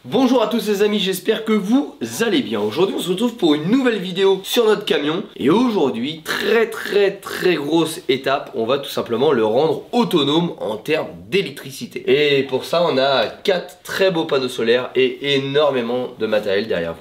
Bonjour à tous les amis, j'espère que vous allez bien. Aujourd'hui on se retrouve pour une nouvelle vidéo sur notre camion. Et aujourd'hui, très grosse étape, on va tout simplement le rendre autonome en termes d'électricité. Et pour ça on a 4 très beaux panneaux solaires et énormément de matériel derrière vous.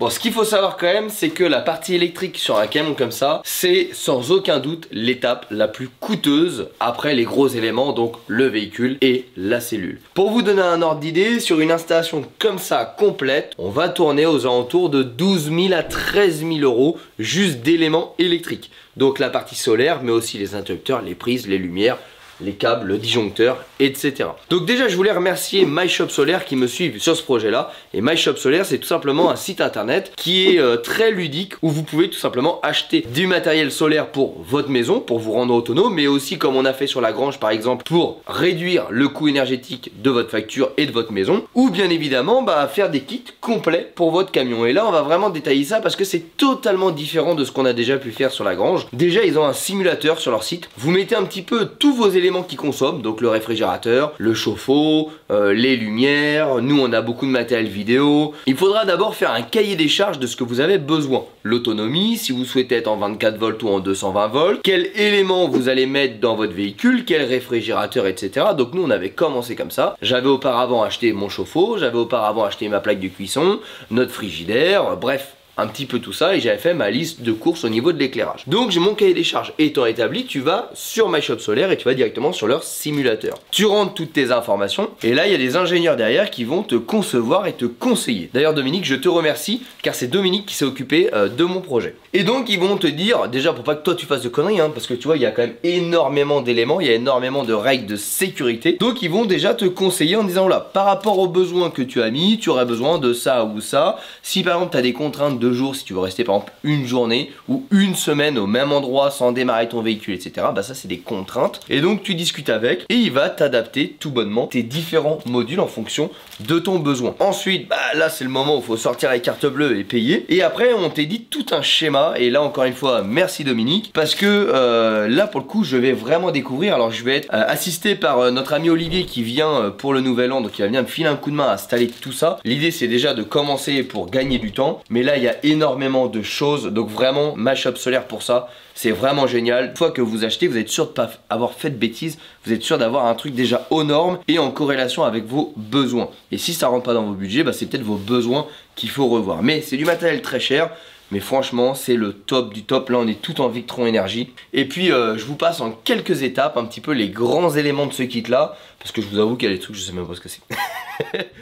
Bon, ce qu'il faut savoir quand même, c'est que la partie électrique sur un camion comme ça, c'est sans aucun doute l'étape la plus coûteuse après les gros éléments, donc le véhicule et la cellule. Pour vous donner un ordre d'idée, sur une installation comme ça complète, on va tourner aux alentours de 12 000 à 13 000 euros juste d'éléments électriques. Donc la partie solaire, mais aussi les interrupteurs, les prises, les lumières, les câbles, le disjoncteur, etc. Donc déjà je voulais remercier MyShopSolaire qui me suivent sur ce projet là. Et MyShopSolaire c'est tout simplement un site internet qui est très ludique, où vous pouvez tout simplement acheter du matériel solaire pour votre maison, pour vous rendre autonome, mais aussi comme on a fait sur la grange par exemple, pour réduire le coût énergétique de votre facture et de votre maison, ou bien évidemment faire des kits complets pour votre camion. Et là on va vraiment détailler ça parce que c'est totalement différent de ce qu'on a déjà pu faire sur la grange. Déjà ils ont un simulateur sur leur site, vous mettez un petit peu tous vos éléments qui consomment, donc le réfrigérateur, le chauffe-eau, les lumières. Nous on a beaucoup de matériel vidéo. Il faudra d'abord faire un cahier des charges de ce que vous avez besoin, l'autonomie, si vous souhaitez être en 24 volts ou en 220 volts, quel élément vous allez mettre dans votre véhicule, quel réfrigérateur, etc. Donc nous on avait commencé comme ça. J'avais auparavant acheté mon chauffe-eau, j'avais auparavant acheté ma plaque de cuisson, notre frigidaire, bref, un petit peu tout ça, et j'avais fait ma liste de courses au niveau de l'éclairage. Donc j'ai mon cahier des charges étant établi, tu vas sur MyShopSolaire et tu vas directement sur leur simulateur. Tu rentres toutes tes informations et là il y a des ingénieurs derrière qui vont te concevoir et te conseiller. D'ailleurs Dominique, je te remercie car c'est Dominique qui s'est occupé de mon projet. Et donc ils vont te dire, déjà pour pas que toi tu fasses de conneries, parce que tu vois il y a quand même énormément d'éléments, il y a énormément de règles de sécurité. Donc ils vont déjà te conseiller en disant là, par rapport aux besoins que tu as mis, tu aurais besoin de ça ou ça. Si par exemple tu as des contraintes de jours, si tu veux rester par exemple une journée ou une semaine au même endroit sans démarrer ton véhicule, etc. Ça c'est des contraintes. Et donc tu discutes avec et il va t'adapter tout bonnement tes différents modules en fonction de ton besoin. Ensuite, là c'est le moment où il faut sortir la carte bleue et payer. Et après on t'édite tout un schéma. Et là encore une fois, merci Dominique. Parce que là pour le coup je vais vraiment découvrir. Alors je vais être assisté par notre ami Olivier qui vient pour le nouvel an. Donc il va venir me filer un coup de main à installer tout ça. L'idée c'est déjà de commencer pour gagner du temps. Mais là il y a énormément de choses, donc vraiment MyShopSolaire pour ça c'est vraiment génial. Une fois que vous achetez, vous êtes sûr de pas avoir fait de bêtises, vous êtes sûr d'avoir un truc déjà aux normes et en corrélation avec vos besoins. Et si ça rentre pas dans vos budgets, c'est peut-être vos besoins qu'il faut revoir. Mais c'est du matériel très cher, mais franchement c'est le top du top. Là on est tout en Victron Énergie. Et puis je vous passe en quelques étapes un petit peu les grands éléments de ce kit là, parce que je vous avoue qu'il y a des trucs je sais même pas ce que c'est.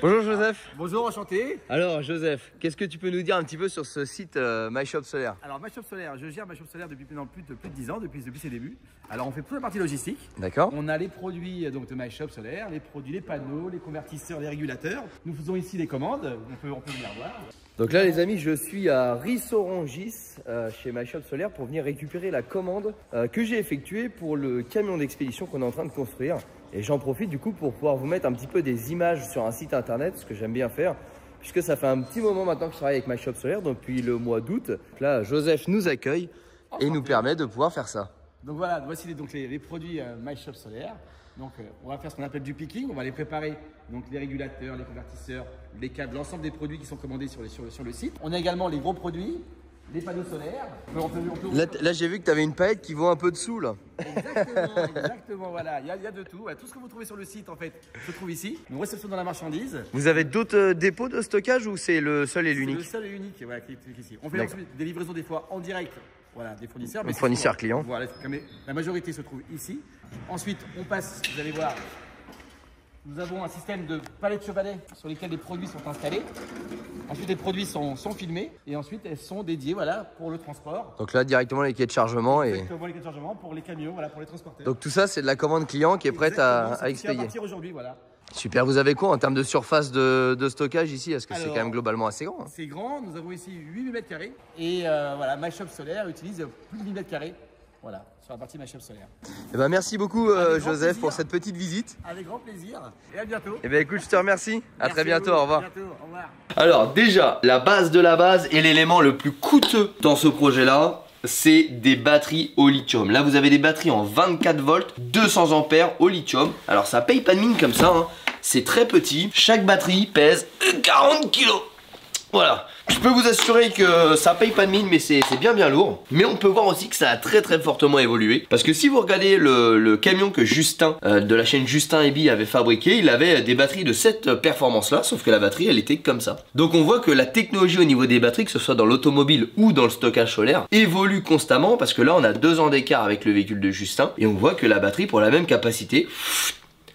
Bonjour Joseph. Bonjour, enchanté. Alors Joseph, qu'est-ce que tu peux nous dire un petit peu sur ce site MyShopSolaire? Alors MyShopSolaire, je gère MyShopSolaire depuis plus de 10 ans, depuis ses débuts. Alors on fait toute la partie logistique. D'accord. On a les produits donc de MyShopSolaire, les produits, les panneaux, les convertisseurs, les régulateurs. Nous faisons ici les commandes, on peut venir voir. Donc là les amis, je suis à Rissorangis chez MyShopSolaire pour venir récupérer la commande que j'ai effectuée pour le camion d'expédition qu'on est en train de construire. Et j'en profite du coup pour pouvoir vous mettre un petit peu des images sur un site internet, ce que j'aime bien faire, puisque ça fait un petit moment maintenant que je travaille avec MyShopSolaire, depuis le mois d'août. Là Joseph nous accueille et nous permet de pouvoir faire ça. Donc voilà, voici donc les produits MyShopSolaire. Donc on va faire ce qu'on appelle du picking, on va les préparer, donc les régulateurs, les convertisseurs, les câbles, l'ensemble des produits qui sont commandés sur le site. On a également les gros produits, les panneaux solaires. Là j'ai vu que tu avais une palette qui vaut un peu dessous là. Exactement, voilà, il y a de tout. Voilà, tout ce que vous trouvez sur le site en fait se trouve ici. Nous réceptionnons la marchandise. Vous avez d'autres dépôts de stockage ou c'est le seul et l'unique? Le seul et l'unique, voilà, qui est ici. On fait ensuite des livraisons des fois en direct, voilà, des fournisseurs. Mais fournisseurs clients. Voilà, mais la majorité se trouve ici. Ensuite, on passe, vous allez voir, nous avons un système de palettes chevalet sur lesquelles les produits sont installés. Ensuite, les produits sont filmés et ensuite elles sont dédiées, voilà, pour le transport. Donc là, directement les quais de chargement et. Directement les quais de chargement pour les camions, voilà, pour les transporteurs. Donc tout ça, c'est de la commande client qui est prête à expédier. À partir aujourd'hui, voilà. Super. Vous avez quoi en termes de surface de stockage ici? Est-ce que c'est quand même globalement assez grand? C'est grand. Nous avons ici 8000 m² et voilà, MyShopSolaire utilise plus de 1000 m². Voilà, sur la partie MyShopSolaire. Eh ben, merci beaucoup Joseph pour cette petite visite. Avec grand plaisir et à bientôt. Eh ben, écoute, je te remercie. À très bientôt, au revoir. À bientôt, au revoir. Alors déjà, la base de la base et l'élément le plus coûteux dans ce projet-là, c'est des batteries au lithium. Là vous avez des batteries en 24 volts, 200 ampères au lithium. Alors ça paye pas de mine comme ça, hein. C'est très petit. Chaque batterie pèse 40 kg. Voilà. Je peux vous assurer que ça paye pas de mine, mais c'est bien lourd. Mais on peut voir aussi que ça a très fortement évolué. Parce que si vous regardez le camion que Justin, de la chaîne Justin Ebi avait fabriqué, il avait des batteries de cette performance là, sauf que la batterie elle était comme ça. Donc on voit que la technologie au niveau des batteries, que ce soit dans l'automobile ou dans le stockage solaire, évolue constamment. Parce que là on a 2 ans d'écart avec le véhicule de Justin. Et on voit que la batterie pour la même capacité,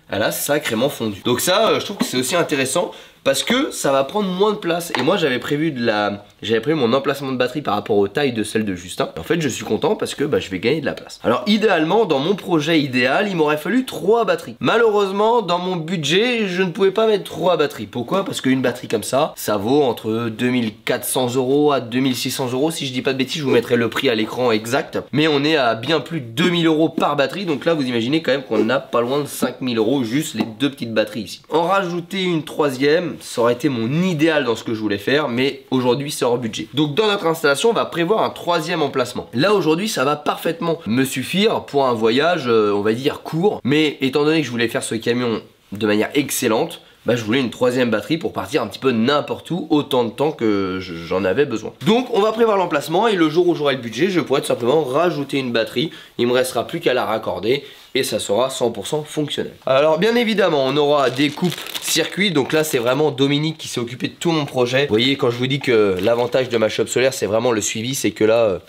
elle a sacrément fondu. Donc ça, je trouve que c'est aussi intéressant. Parce que ça va prendre moins de place. Et moi j'avais prévu mon emplacement de batterie par rapport aux tailles de celle de Justin. En fait je suis content parce que je vais gagner de la place. Alors idéalement, dans mon projet idéal, il m'aurait fallu 3 batteries. Malheureusement dans mon budget, je ne pouvais pas mettre 3 batteries. Pourquoi? Parce qu'une batterie comme ça vaut entre 2400 € à 2600 €. Si je dis pas de bêtises, je vous mettrai le prix à l'écran exact. Mais on est à bien plus de 2000 € par batterie. Donc là vous imaginez quand même qu'on a pas loin de 5000 € juste les 2 petites batteries ici. En rajouter une troisième, ça aurait été mon idéal dans ce que je voulais faire, mais aujourd'hui c'est hors budget. Donc dans notre installation on va prévoir un 3e emplacement. Là aujourd'hui ça va parfaitement me suffire pour un voyage on va dire court, mais étant donné que je voulais faire ce camion de manière excellente, je voulais une 3e batterie pour partir un petit peu n'importe où autant de temps que j'en avais besoin. Donc on va prévoir l'emplacement et le jour où j'aurai le budget, je pourrai tout simplement rajouter une batterie. Il me restera plus qu'à la raccorder et ça sera 100% fonctionnel. Alors bien évidemment on aura des coupes circuits, donc là c'est vraiment Dominique qui s'est occupé de tout mon projet. Vous voyez, quand je vous dis que l'avantage de ma shop solaire c'est vraiment le suivi, c'est que là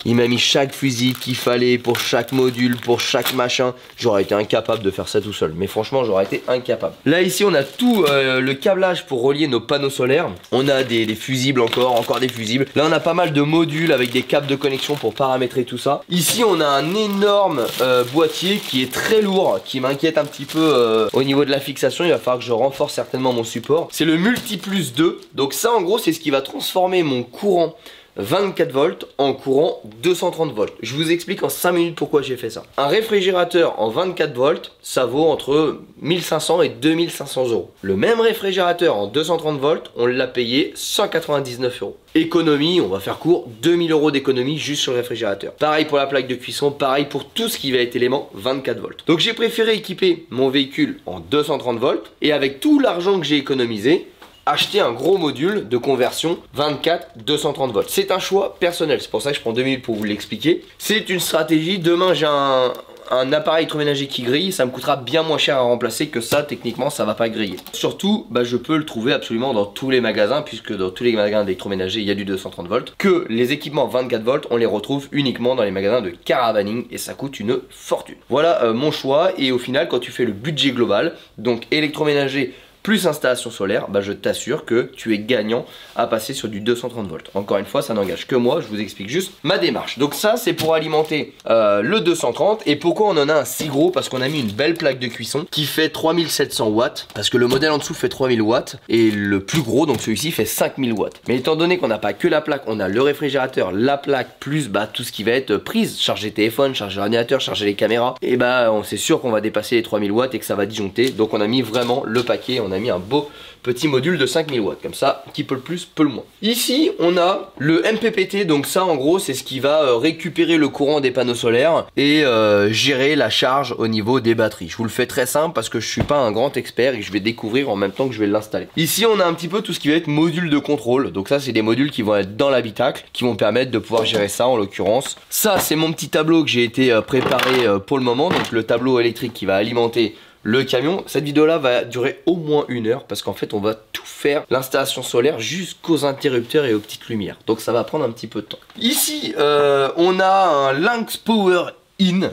il m'a mis chaque fusible qu'il fallait pour chaque module, pour chaque machin. J'aurais été incapable de faire ça tout seul, mais franchement j'aurais été incapable. Là ici on a tout le câblage pour relier nos panneaux solaires. On a des fusibles encore des fusibles. Là on a pas mal de modules avec des câbles de connexion pour paramétrer tout ça. Ici on a un énorme boîtier qui est très lourd, qui m'inquiète un petit peu au niveau de la fixation. Il va falloir que je renforce certainement mon support. C'est le Multiplus 2. Donc ça en gros c'est ce qui va transformer mon courant 24 volts en courant 230 volts. Je vous explique en 5 minutes pourquoi j'ai fait ça. Un réfrigérateur en 24 volts, ça vaut entre 1500 et 2500 €. Le même réfrigérateur en 230 volts, on l'a payé 199 €. Économie, on va faire court, 2000 € d'économie juste sur le réfrigérateur. Pareil pour la plaque de cuisson, pareil pour tout ce qui va être élément 24 volts. Donc j'ai préféré équiper mon véhicule en 230 volts et avec tout l'argent que j'ai économisé, acheter un gros module de conversion 24-230 volts. C'est un choix personnel, c'est pour ça que je prends 2 minutes pour vous l'expliquer. C'est une stratégie. Demain j'ai un appareil électroménager qui grille, ça me coûtera bien moins cher à remplacer que ça. Techniquement ça va pas griller. Surtout je peux le trouver absolument dans tous les magasins, puisque dans tous les magasins d'électroménager il y a du 230 volts. Que les équipements 24 volts on les retrouve uniquement dans les magasins de caravaning et ça coûte une fortune. Voilà mon choix. Et au final quand tu fais le budget global, donc électroménager plus installation solaire, je t'assure que tu es gagnant à passer sur du 230 volts. Encore une fois, ça n'engage que moi, je vous explique juste ma démarche. Donc ça, c'est pour alimenter le 230. Et pourquoi on en a un si gros? Parce qu'on a mis une belle plaque de cuisson qui fait 3700 watts. Parce que le modèle en dessous fait 3000 watts. Et le plus gros, donc celui-ci, fait 5000 watts. Mais étant donné qu'on n'a pas que la plaque, on a le réfrigérateur, la plaque, plus tout ce qui va être prise, charger téléphone, charger l'ordinateur, charger les caméras. Et on sait sûr qu'on va dépasser les 3000 watts et que ça va disjoncter. Donc on a mis vraiment le paquet, on a mis un beau petit module de 5000 watts, comme ça, qui peut le plus, peut le moins. Ici, on a le MPPT, donc ça, en gros, c'est ce qui va récupérer le courant des panneaux solaires et gérer la charge au niveau des batteries. Je vous le fais très simple parce que je suis pas un grand expert et que je vais découvrir en même temps que je vais l'installer. Ici, on a un petit peu tout ce qui va être module de contrôle. Donc ça, c'est des modules qui vont être dans l'habitacle, qui vont permettre de pouvoir gérer ça, en l'occurrence. Ça, c'est mon petit tableau que j'ai été préparé pour le moment, donc le tableau électrique qui va alimenter le camion. Cette vidéo là va durer au moins 1 heure parce qu'en fait on va tout faire, l'installation solaire jusqu'aux interrupteurs et aux petites lumières, donc ça va prendre un petit peu de temps. Ici on a un Lynx Power In.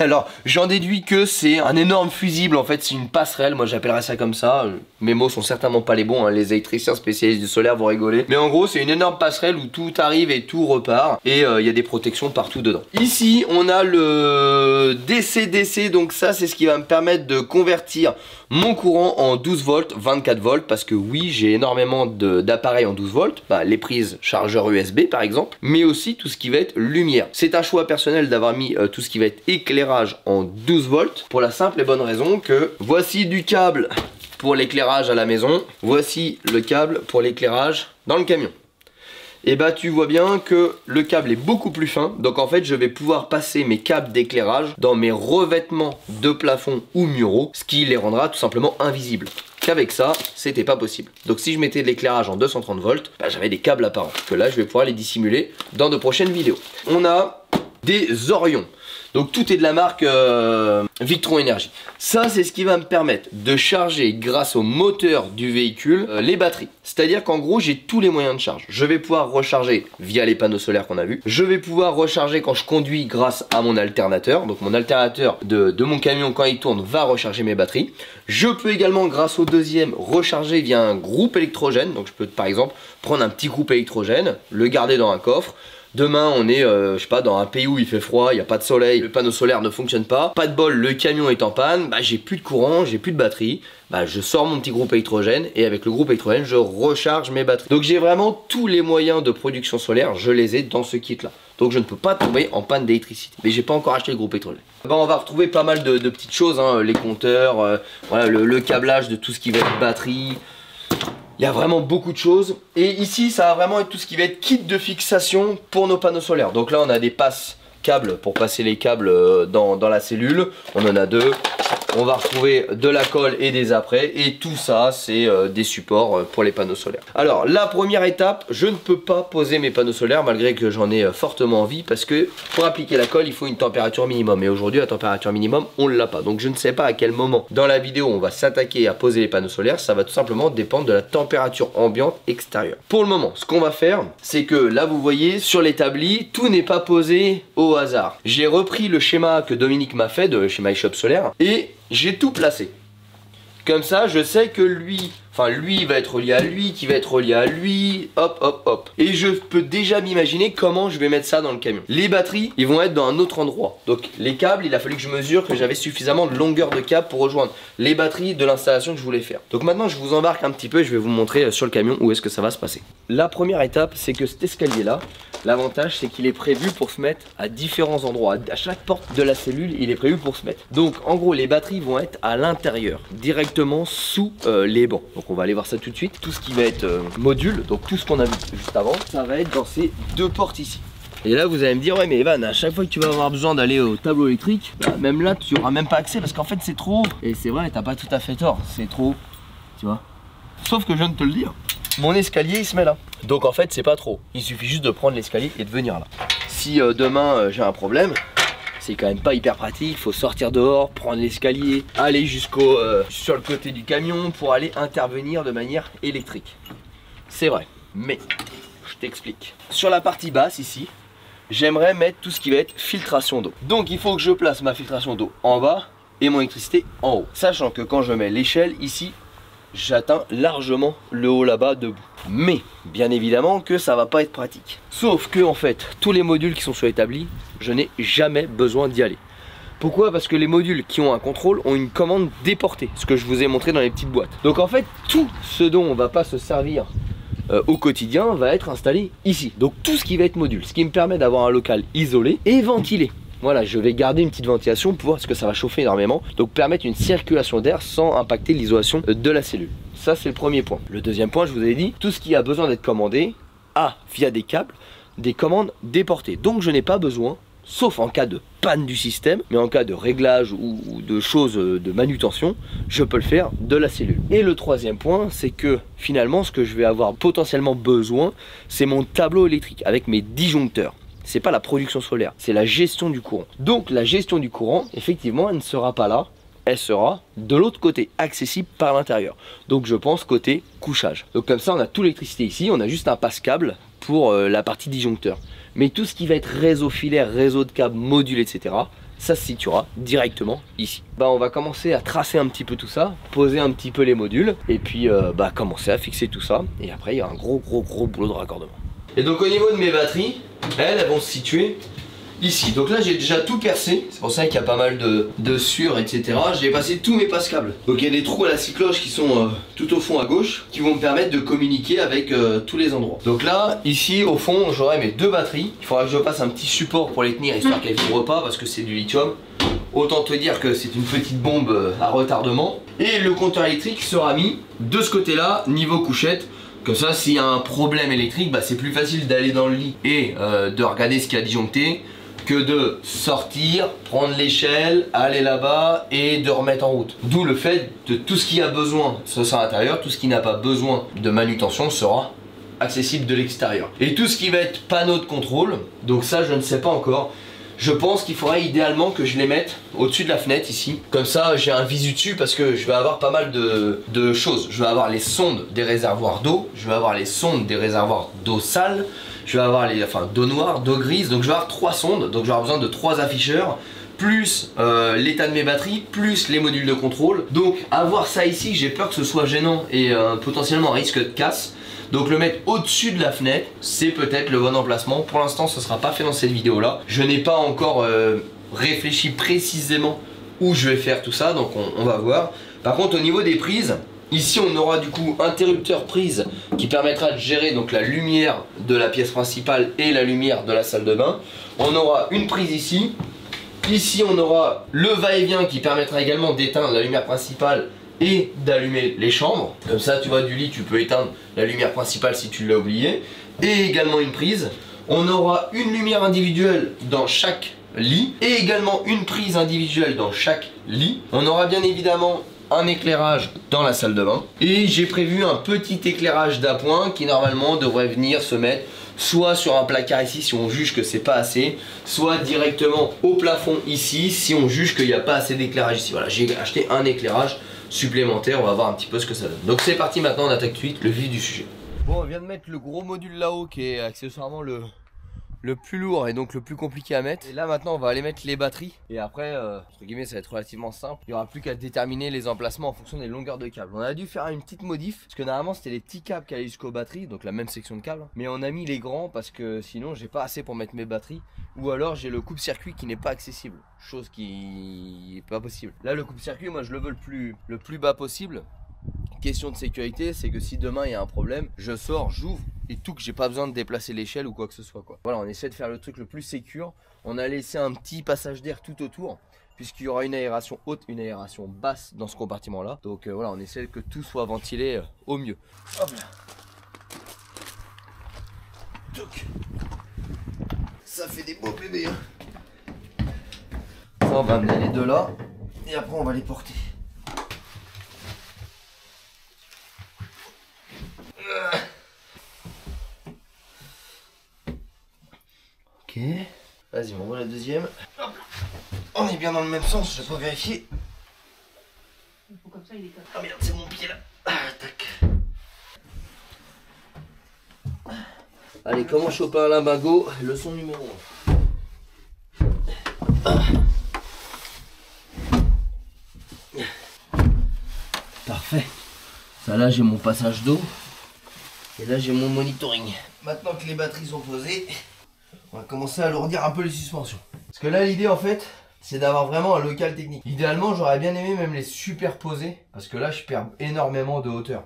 Alors j'en déduis que c'est un énorme fusible, en fait c'est une passerelle, moi j'appellerais ça comme ça. Mes mots sont certainement pas les bons, les électriciens spécialistes du solaire vont rigoler. Mais en gros c'est une énorme passerelle où tout arrive et tout repart. Et il y a des protections partout dedans. Ici on a le DC-DC, donc ça c'est ce qui va me permettre de convertir mon courant en 12 volts, 24 volts. Parce que oui, j'ai énormément d'appareils en 12 volts, les prises chargeur USB par exemple. Mais aussi tout ce qui va être lumière. C'est un choix personnel d'avoir mis tout ce qui va être éclairage en 12 volts. Pour la simple et bonne raison que voici du câble pour l'éclairage à la maison, voici le câble pour l'éclairage dans le camion. et bah tu vois bien que le câble est beaucoup plus fin. Donc en fait je vais pouvoir passer mes câbles d'éclairage dans mes revêtements de plafond ou muraux, ce qui les rendra tout simplement invisibles. Qu'avec ça, c'était pas possible. Donc si je mettais de l'éclairage en 230 volts, bah, j'avais des câbles apparents. Que là je vais pouvoir les dissimuler dans de prochaines vidéos. On a des Orion. Donc tout est de la marque Victron Energy. Ça c'est ce qui va me permettre de charger grâce au moteur du véhicule les batteries. C'est-à-dire qu'en gros j'ai tous les moyens de charge. Je vais pouvoir recharger via les panneaux solaires qu'on a vus. Je vais pouvoir recharger quand je conduis grâce à mon alternateur. Donc mon alternateur de mon camion quand il tourne va recharger mes batteries. Je peux également grâce au deuxième recharger via un groupe électrogène. Donc je peux par exemple prendre un petit groupe électrogène, le garder dans un coffre. Demain on est je sais pas dans un pays où il fait froid, il n'y a pas de soleil, le panneau solaire ne fonctionne pas, pas de bol, le camion est en panne, bah j'ai plus de courant, j'ai plus de batterie, bah je sors mon petit groupe électrogène et avec le groupe électrogène je recharge mes batteries. Donc j'ai vraiment tous les moyens de production solaire, je les ai dans ce kit là. Donc je ne peux pas tomber en panne d'électricité. Mais j'ai pas encore acheté le groupe électrogène. Bah on va retrouver pas mal de petites choses, hein, les compteurs, voilà, le câblage de tout ce qui va être batterie. Il y a vraiment beaucoup de choses. Et ici, ça va vraiment être tout ce qui va être kit de fixation pour nos panneaux solaires. Donc là, on a des passes câbles pour passer les câbles dans la cellule. On en a deux. On va retrouver de la colle et des apprêts. Et tout ça, c'est des supports pour les panneaux solaires. Alors, la première étape, je ne peux pas poser mes panneaux solaires malgré que j'en ai fortement envie. Parce que pour appliquer la colle, il faut une température minimum. Et aujourd'hui, la température minimum, on ne l'a pas. Donc, je ne sais pas à quel moment dans la vidéo on va s'attaquer à poser les panneaux solaires. Ça va tout simplement dépendre de la température ambiante extérieure. Pour le moment, ce qu'on va faire, c'est que là, vous voyez, sur l'établi, tout n'est pas posé au hasard. J'ai repris le schéma que Dominique m'a fait de chez MyShop Solaire et j'ai tout placé. Comme ça, je sais que lui va être relié à lui, qui va être relié à lui, hop, hop, hop. Et je peux déjà m'imaginer comment je vais mettre ça dans le camion. Les batteries, ils vont être dans un autre endroit. Donc les câbles, il a fallu que je mesure que j'avais suffisamment de longueur de câble pour rejoindre les batteries de l'installation que je voulais faire. Donc maintenant, je vous embarque un petit peu et je vais vous montrer sur le camion où est-ce que ça va se passer. La première étape, c'est que cet escalier-là, l'avantage, c'est qu'il est prévu pour se mettre à différents endroits. À chaque porte de la cellule, il est prévu pour se mettre. Donc en gros, les batteries vont être à l'intérieur, directement sous les bancs. Donc on va aller voir ça tout de suite. Tout ce qui va être module, donc tout ce qu'on a vu juste avant, ça va être dans ces deux portes ici. Et là vous allez me dire, ouais mais Evan, à chaque fois que tu vas avoir besoin d'aller au tableau électrique, bah, même là tu n'auras même pas accès parce qu'en fait c'est trop haut. Et c'est vrai, t'as pas tout à fait tort, c'est trop haut, tu vois. Sauf que je viens de te le dire, mon escalier il se met là. Donc en fait c'est pas trop, il suffit juste de prendre l'escalier et de venir là. Si demain j'ai un problème, c'est quand même pas hyper pratique, il faut sortir dehors, prendre l'escalier, aller jusqu'au sur le côté du camion pour aller intervenir de manière électrique. C'est vrai, mais je t'explique. Sur la partie basse ici, j'aimerais mettre tout ce qui va être filtration d'eau. Donc il faut que je place ma filtration d'eau en bas et mon électricité en haut. Sachant que quand je mets l'échelle ici, j'atteins largement le haut là-bas debout. Mais bien évidemment que ça va pas être pratique. Sauf que en fait, tous les modules qui sont sur l'établi, je n'ai jamais besoin d'y aller. Pourquoi? Parce que les modules qui ont un contrôle ont une commande déportée, ce que je vous ai montré dans les petites boîtes. Donc en fait, tout ce dont on va pas se servir au quotidien va être installé ici. Donc tout ce qui va être module, ce qui me permet d'avoir un local isolé et ventilé. Voilà, je vais garder une petite ventilation pour parce que ça va chauffer énormément. Donc permettre une circulation d'air sans impacter l'isolation de la cellule. Ça c'est le premier point. Le deuxième point, je vous avais dit, tout ce qui a besoin d'être commandé a via des câbles des commandes déportées. Donc je n'ai pas besoin, sauf en cas de panne du système, mais en cas de réglage ou de choses de manutention, je peux le faire de la cellule. Et le troisième point, c'est que finalement ce que je vais avoir potentiellement besoin, c'est mon tableau électrique avec mes disjoncteurs. C'est pas la production solaire, c'est la gestion du courant. Donc la gestion du courant, effectivement, elle ne sera pas là, elle sera de l'autre côté, accessible par l'intérieur. Donc je pense côté couchage. Donc comme ça, on a toute l'électricité ici, on a juste un passe-câble pour la partie disjoncteur. Mais tout ce qui va être réseau filaire, réseau de câbles, module, etc., ça se situera directement ici. Bah on va commencer à tracer un petit peu tout ça, poser un petit peu les modules, et puis commencer à fixer tout ça. Et après, il y a un gros boulot de raccordement. Et donc au niveau de mes batteries, elles vont se situer ici. Donc là j'ai déjà tout percé, c'est pour ça qu'il y a pas mal de sueur, etc. J'ai passé tous mes passe-câbles. Donc il y a des trous à la cycloche qui sont tout au fond à gauche, qui vont me permettre de communiquer avec tous les endroits. Donc là, ici au fond, j'aurai mes deux batteries. Il faudra que je passe un petit support pour les tenir, histoire qu'elles ne vibrent pas, parce que c'est du lithium. Autant te dire que c'est une petite bombe à retardement. Et le compteur électrique sera mis de ce côté-là, niveau couchette. Comme ça, s'il y a un problème électrique, bah, c'est plus facile d'aller dans le lit et de regarder ce qu'il y a disjoncté que de sortir, prendre l'échelle, aller là-bas et de remettre en route. D'où le fait de tout ce qui a besoin, ce sera à l'intérieur, tout ce qui n'a pas besoin de manutention sera accessible de l'extérieur. Et tout ce qui va être panneau de contrôle, donc ça je ne sais pas encore. Je pense qu'il faudrait idéalement que je les mette au-dessus de la fenêtre ici. Comme ça j'ai un visu dessus parce que je vais avoir pas mal de choses. Je vais avoir les sondes des réservoirs d'eau, je vais avoir les sondes des réservoirs d'eau sale, je vais avoir d'eau noire, d'eau grise. Donc je vais avoir 3 sondes, donc je vais avoir besoin de 3 afficheurs, plus l'état de mes batteries, plus les modules de contrôle. Donc avoir ça ici, j'ai peur que ce soit gênant et potentiellement un risque de casse. Donc le mettre au-dessus de la fenêtre, c'est peut-être le bon emplacement. Pour l'instant, ce ne sera pas fait dans cette vidéo-là. Je n'ai pas encore réfléchi précisément où je vais faire tout ça, donc on va voir. Par contre, au niveau des prises, ici on aura du coup interrupteur prise qui permettra de gérer donc la lumière de la pièce principale et la lumière de la salle de bain. On aura une prise ici. Ici on aura le va-et-vient qui permettra également d'éteindre la lumière principale et d'allumer les chambres. Comme ça tu vois du lit, tu peux éteindre la lumière principale si tu l'as oublié. Et également une prise. On aura une lumière individuelle dans chaque lit et également une prise individuelle dans chaque lit. On aura bien évidemment un éclairage dans la salle de bain. Et j'ai prévu un petit éclairage d'appoint qui normalement devrait venir se mettre soit sur un placard ici si on juge que c'est pas assez, soit directement au plafond ici si on juge qu'il n'y a pas assez d'éclairage ici. Voilà, j'ai acheté un éclairage supplémentaire, on va voir un petit peu ce que ça donne. Donc c'est parti, maintenant on attaque tout de suite le vif du sujet. Bon, on vient de mettre le gros module là-haut qui est accessoirement le plus lourd et donc le plus compliqué à mettre. Et là maintenant on va aller mettre les batteries et après entre guillemets ça va être relativement simple. Il n'y aura plus qu'à déterminer les emplacements en fonction des longueurs de câbles. On a dû faire une petite modif parce que normalement c'était les petits câbles qui allaient jusqu'aux batteries, donc la même section de câbles, mais on a mis les grands parce que sinon j'ai pas assez pour mettre mes batteries, ou alors j'ai le coupe-circuit qui n'est pas accessible, chose qui est pas possible. Là le coupe-circuit, moi je le veux le plus bas possible. Question de sécurité, c'est que si demain il y a un problème, je sors, j'ouvre et tout, que j'ai pas besoin de déplacer l'échelle ou quoi que ce soit quoi. Voilà, on essaie de faire le truc le plus sécure. On a laissé un petit passage d'air tout autour puisqu'il y aura une aération haute, une aération basse dans ce compartiment là. Donc voilà, on essaie que tout soit ventilé au mieux. Hop là. Donc, ça fait des beaux bébés hein. Ça, on va amener les deux là et après on va les porter. Ok, vas-y, on voit la deuxième. Hop. On est bien dans le même sens, je vais pas vérifier. Il faut comme ça, il est comme... Ah merde, c'est mon pied là. Ah, tac. Allez, comment choper un limbago, leçon numéro 1. Parfait. Ça là, j'ai mon passage d'eau. Et là, j'ai mon monitoring. Maintenant que les batteries sont posées, on va commencer à alourdir un peu les suspensions. Parce que là l'idée en fait c'est d'avoir vraiment un local technique. Idéalement j'aurais bien aimé même les superposer. Parce que là je perds énormément de hauteur.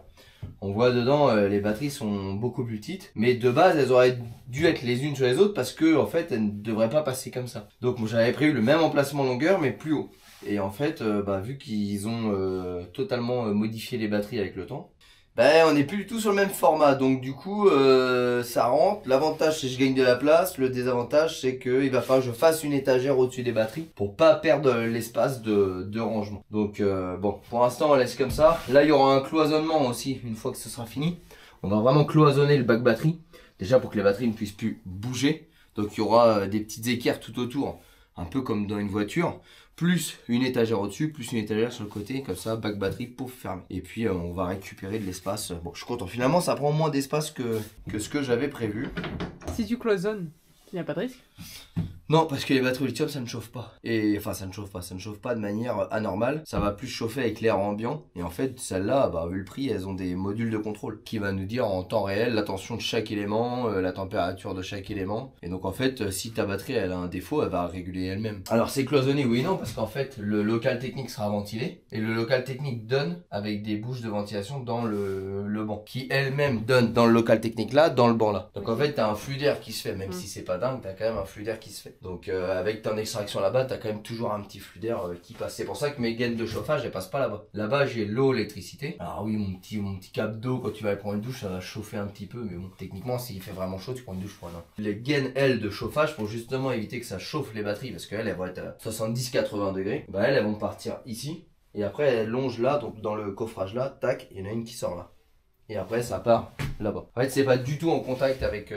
On voit dedans les batteries sont beaucoup plus petites. Mais de base elles auraient dû être les unes sur les autres. Parce que en fait elles ne devraient pas passer comme ça. Donc j'avais prévu le même emplacement longueur mais plus haut. Et en fait vu qu'ils ont totalement modifié les batteries avec le temps, ben, on n'est plus du tout sur le même format, donc du coup ça rentre. L'avantage c'est que je gagne de la place, le désavantage c'est qu'il va falloir que je fasse une étagère au-dessus des batteries pour pas perdre l'espace de rangement. Donc bon, pour l'instant on laisse comme ça. Là il y aura un cloisonnement aussi une fois que ce sera fini. On va vraiment cloisonner le bac batterie, déjà pour que les batteries ne puissent plus bouger. Donc il y aura des petites équerres tout autour, un peu comme dans une voiture. Plus une étagère au-dessus, plus une étagère sur le côté, comme ça, bac batterie, pouf, fermé. Et puis on va récupérer de l'espace. Bon, je suis content, finalement ça prend moins d'espace que ce que j'avais prévu. Si tu cloisonnes, il n'y a pas de risque? Non, parce que les batteries au lithium ça ne chauffe pas. Et enfin ça ne chauffe pas de manière anormale. Ça va plus chauffer avec l'air ambiant. Et en fait celles-là, bah, vu le prix, elles ont des modules de contrôle qui va nous dire en temps réel la tension de chaque élément, la température de chaque élément. Et donc en fait si ta batterie elle a un défaut, elle va réguler elle-même. Alors c'est cloisonné, oui et non, parce qu'en fait le local technique sera ventilé. Et le local technique donne avec des bouches de ventilation dans le banc. Qui elle-même donne dans le local technique là, dans le banc là. Donc en fait t'as un flux d'air qui se fait, même si c'est pas dingue, t'as quand même un flux d'air qui se fait. Donc avec ton extraction là-bas, t'as quand même toujours un petit flux d'air qui passe. C'est pour ça que mes gaines de chauffage, elles passent pas là-bas. Là-bas, j'ai l'eau, l'électricité. Alors oui, mon petit cap d'eau, quand tu vas aller prendre une douche, ça va chauffer un petit peu. Mais bon, techniquement, s'il fait vraiment chaud, tu prends une douche froide. Les gaines, elles, de chauffage, pour justement éviter que ça chauffe les batteries, parce qu'elles, elles vont être à 70-80 degrés. Bah elles vont partir ici. Et après, elles longent là, donc dans le coffrage là, tac, il y en a une qui sort là. Et après, ça part là-bas. En fait, c'est pas du tout en contact avec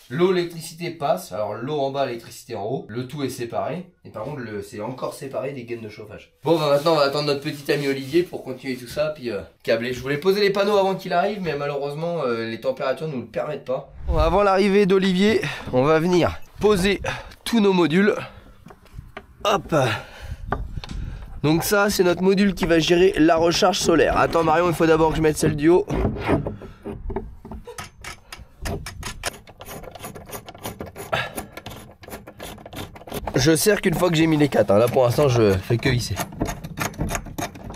l'eau, l'électricité passe. Alors, l'eau en bas, l'électricité en haut. Le tout est séparé. Et par contre, c'est encore séparé des gaines de chauffage. Bon, bah maintenant, on va attendre notre petit ami Olivier pour continuer tout ça. Puis câbler. Je voulais poser les panneaux avant qu'il arrive, mais malheureusement, les températures ne nous le permettent pas. Bon, avant l'arrivée d'Olivier, on va venir poser tous nos modules. Hop! Donc ça, c'est notre module qui va gérer la recharge solaire. Attends Marion, il faut d'abord que je mette celle du haut. Je serre qu'une fois que j'ai mis les 4. Hein. Là pour l'instant, je fais que visser.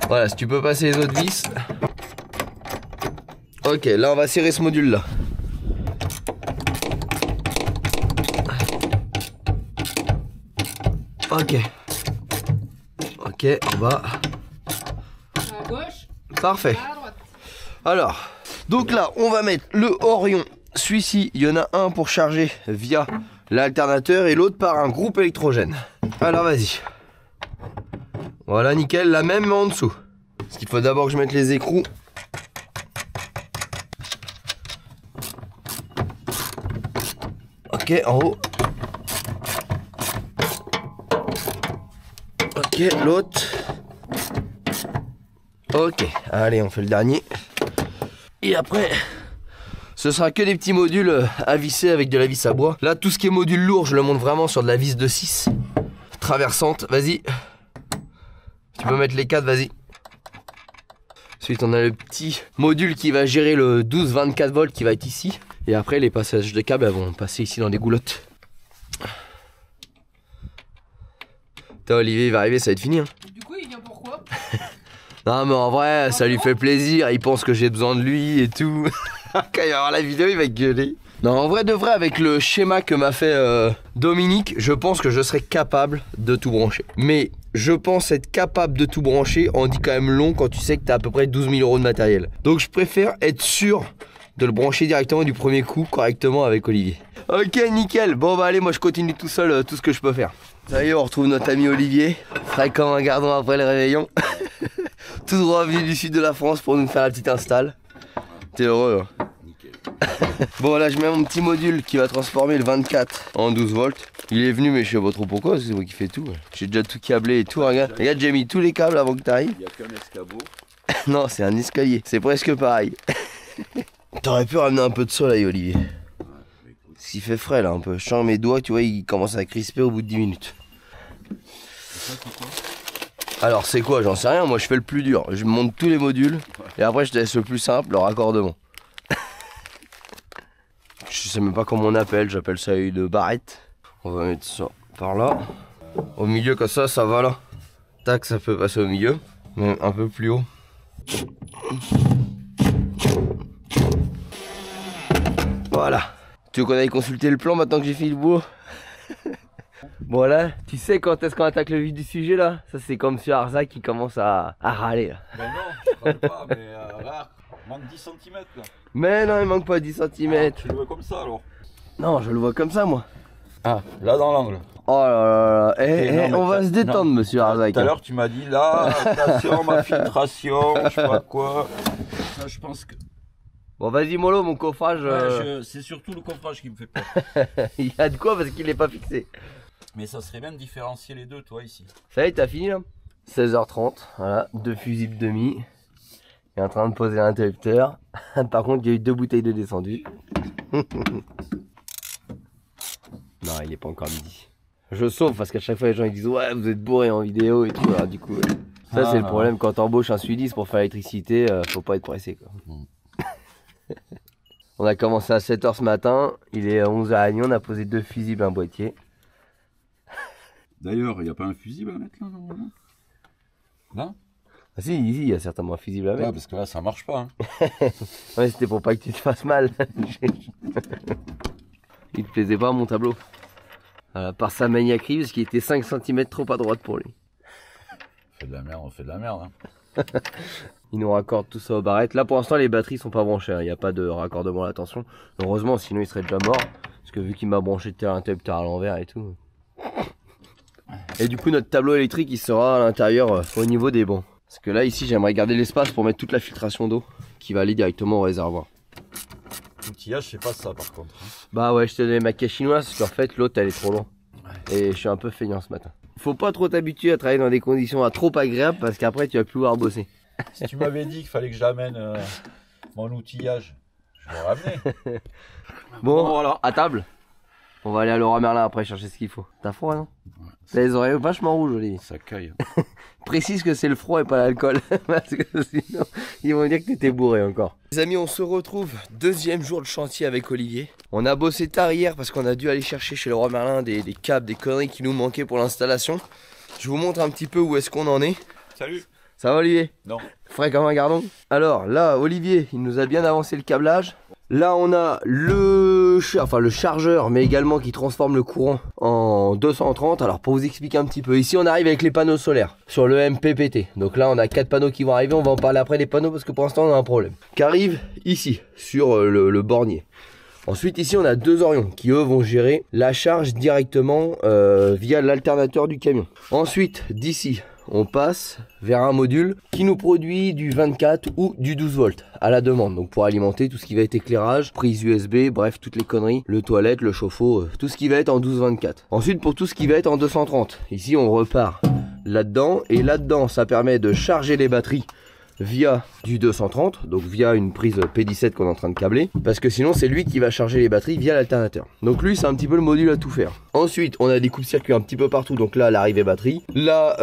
Voilà, si tu peux passer les autres vis. Ok, là on va serrer ce module là. Ok. Ok, on va. À gauche. Parfait. À droite. Alors, donc là, on va mettre le Orion. Celui-ci, il y en a un pour charger via l'alternateur et l'autre par un groupe électrogène. Alors, vas-y. Voilà, nickel. La même, mais en dessous. Parce qu'il faut d'abord que je mette les écrous. Ok, en haut. Ok, l'autre. Ok, allez, on fait le dernier. Et après, ce sera que des petits modules à visser avec de la vis à bois. Là, tout ce qui est module lourd, je le monte vraiment sur de la vis de 6. Traversante, vas-y. Tu peux mettre les 4, vas-y. Ensuite, on a le petit module qui va gérer le 12-24 volts qui va être ici. Et après, les passages de câbles vont passer ici dans des goulottes. Putain, Olivier, il va arriver, ça va être fini. Hein. Du coup, il vient pourquoi? Non, mais en vrai, ça lui fait plaisir. Il pense que j'ai besoin de lui et tout. Quand il va voir la vidéo, il va gueuler. Non, en vrai de vrai, avec le schéma que m'a fait Dominique, je pense que je serais capable de tout brancher. Mais je pense être capable de tout brancher, on dit quand même long quand tu sais que tu as à peu près 12 000 € de matériel. Donc je préfère être sûr de le brancher directement du premier coup, correctement avec Olivier. Ok, nickel. Bon, bah allez, moi je continue tout seul tout ce que je peux faire. Ça y est, on retrouve notre ami Olivier, frais comme un gardon après le réveillon. Tout droit venu du sud de la France pour nous faire la petite install. T'es heureux, hein? Nickel. Bon, là je mets mon petit module qui va transformer le 24 en 12 volts. Il est venu, mais je sais pas trop pourquoi, c'est moi qui fais tout. J'ai déjà tout câblé et tout, regarde. Regarde, j'ai mis tous les câbles avant que t'arrives. Il n'y a qu'un escabeau. Non, c'est un escalier, c'est presque pareil. T'aurais pu ramener un peu de soleil, Olivier. Parce qu'il fait frais là un peu. Je sens mes doigts, tu vois, ils commencent à crisper au bout de 10 minutes. Alors c'est quoi? J'en sais rien, moi je fais le plus dur. Je monte tous les modules et après je te laisse le plus simple, le raccordement. Je sais même pas comment on appelle, j'appelle ça une barrette. On va mettre ça par là. Au milieu comme ça va là. Tac, ça peut passer au milieu. Même un peu plus haut. Voilà. Tu veux qu'on aille consulter le plan maintenant que j'ai fait le boulot? Bon là, tu sais quand est-ce qu'on attaque le vif du sujet là? Ça c'est comme sur Arzac qui commence à râler là. Ben non, je râle pas, mais là, il manque 10 cm là. Mais non, il manque pas 10 cm. Ah, tu le vois comme ça alors? Non, je le vois comme ça moi. Ah, là dans l'angle. Oh là là là, Non, on va se détendre non. monsieur Arzac. Tout à l'heure tu m'as dit là, attention, ma filtration, je sais pas quoi. Ça je pense que... Bon vas-y mollo, mon coffrage. Ouais, c'est surtout le coffrage qui me fait peur. Il y a de quoi parce qu'il est pas fixé. Mais ça serait bien de différencier les deux, toi, ici. Ça y est, t'as fini là? 16h30, voilà, 2 fusibles demi. Il est en train de poser l'interrupteur. Par contre, il y a eu 2 bouteilles de descendu. Non, il est pas encore midi. Je sauve parce qu'à chaque fois les gens ils disent ouais vous êtes bourré en vidéo et tout. Alors du coup, ça c'est le problème quand t'embauches un sudiste pour faire l'électricité, faut pas être pressé quoi. On a commencé à 7h ce matin, il est 11h à Lyon, on a posé 2 fusibles, un boîtier. D'ailleurs, il n'y a pas un fusible à mettre là normalement? Là? Ah si, ici il y a certainement un fusible à mettre. Ouais, parce que là ça marche pas. Hein. Ouais, c'était pour pas que tu te fasses mal. Il te plaisait pas mon tableau? Voilà, par sa maniaquerie, parce qu'il était 5 cm trop à droite pour lui. On fait de la merde, on fait de la merde. Hein. Il nous raccorde tout ça aux barrettes. Là pour l'instant les batteries sont pas branchées, il n'y a pas de raccordement à la tension. Heureusement, sinon il serait déjà mort. Parce que vu qu'il m'a branché un interrupteur à l'envers et tout. Et du coup notre tableau électrique il sera à l'intérieur au niveau des bancs. Parce que là ici j'aimerais garder l'espace pour mettre toute la filtration d'eau qui va aller directement au réservoir. L'outillage c'est pas ça par contre. Hein. Bah ouais, je te donnais ma caisse chinoise parce qu'en fait l'autre elle est trop loin. Et je suis un peu feignant ce matin. Faut pas trop t'habituer à travailler dans des conditions trop agréables parce qu'après tu vas plus pouvoir bosser. Si tu m'avais dit qu'il fallait que j'amène mon outillage, je l'aurais amené. Bon voilà, à table. On va aller à Leroy Merlin après chercher ce qu'il faut. T'as froid non? Ouais, t'as les oreilles vachement rouges Olivier. Ça caille. Précise que c'est le froid et pas l'alcool. Parce que sinon ils vont dire que t'étais bourré encore. Les amis, on se retrouve deuxième jour de chantier avec Olivier. On a bossé tard hier parce qu'on a dû aller chercher chez Leroy Merlin des câbles, des conneries qui nous manquaient pour l'installation. Je vous montre un petit peu où est-ce qu'on en est. Salut. Ça va Olivier? Non. Frais comme un gardon. Alors là Olivier il nous a bien avancé le câblage. Là on a le chargeur mais également qui transforme le courant en 230. Alors pour vous expliquer un petit peu, ici on arrive avec les panneaux solaires sur le MPPT. Donc là on a 4 panneaux qui vont arriver, on va en parler après des panneaux parce que pour l'instant on a un problème. Qui arrive ici sur le bornier. Ensuite ici on a 2 Orions qui eux vont gérer la charge directement via l'alternateur du camion. Ensuite d'ici on passe vers un module qui nous produit du 24 ou du 12 volts à la demande. Donc pour alimenter tout ce qui va être éclairage, prise USB, bref toutes les conneries, le toilette, le chauffe-eau, tout ce qui va être en 12-24. Ensuite pour tout ce qui va être en 230, ici on repart là-dedans et là-dedans ça permet de charger les batteries via du 230, donc via une prise P17 qu'on est en train de câbler, parce que sinon c'est lui qui va charger les batteries via l'alternateur. Donc lui c'est un petit peu le module à tout faire. Ensuite on a des coupe-circuits un petit peu partout, donc là l'arrivée batterie, là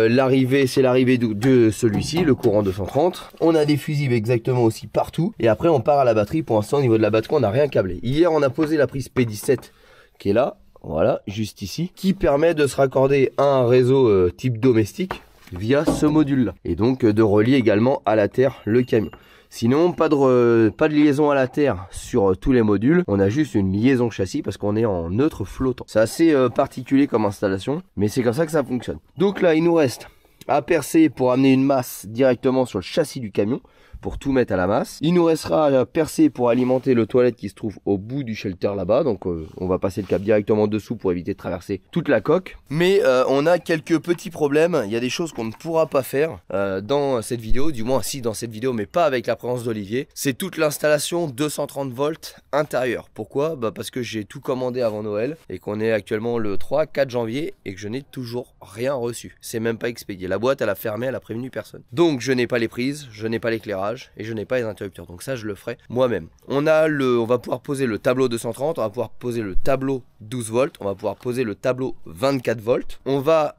l'arrivée c'est l'arrivée de celui-ci, le courant 230. On a des fusibles exactement aussi partout, et après on part à la batterie. Pour l'instant au niveau de la batterie on n'a rien câblé. Hier on a posé la prise P17 qui est là, voilà, juste ici, qui permet de se raccorder à un réseau type domestique via ce module là, et donc de relier également à la terre le camion. Sinon pas de liaison à la terre sur tous les modules, on a juste une liaison châssis parce qu'on est en neutre flottant. C'est assez particulier comme installation, mais c'est comme ça que ça fonctionne. Donc là il nous reste à percer pour amener une masse directement sur le châssis du camion, pour tout mettre à la masse. Il nous restera à percer pour alimenter le toilette qui se trouve au bout du shelter là-bas. Donc on va passer le câble directement dessous pour éviter de traverser toute la coque. Mais on a quelques petits problèmes. Il y a des choses qu'on ne pourra pas faire dans cette vidéo. Du moins si dans cette vidéo, mais pas avec la présence d'Olivier. C'est toute l'installation 230 volts intérieur. Pourquoi? Parce que j'ai tout commandé avant Noël et qu'on est actuellement le 3-4 janvier et que je n'ai toujours rien reçu. C'est même pas expédié. La boîte elle a fermé, elle a prévenu personne. Donc je n'ai pas les prises, je n'ai pas l'éclairage et je n'ai pas les interrupteurs, donc ça je le ferai moi-même. On va pouvoir poser le tableau 230, on va pouvoir poser le tableau 12 volts, on va pouvoir poser le tableau 24 volts.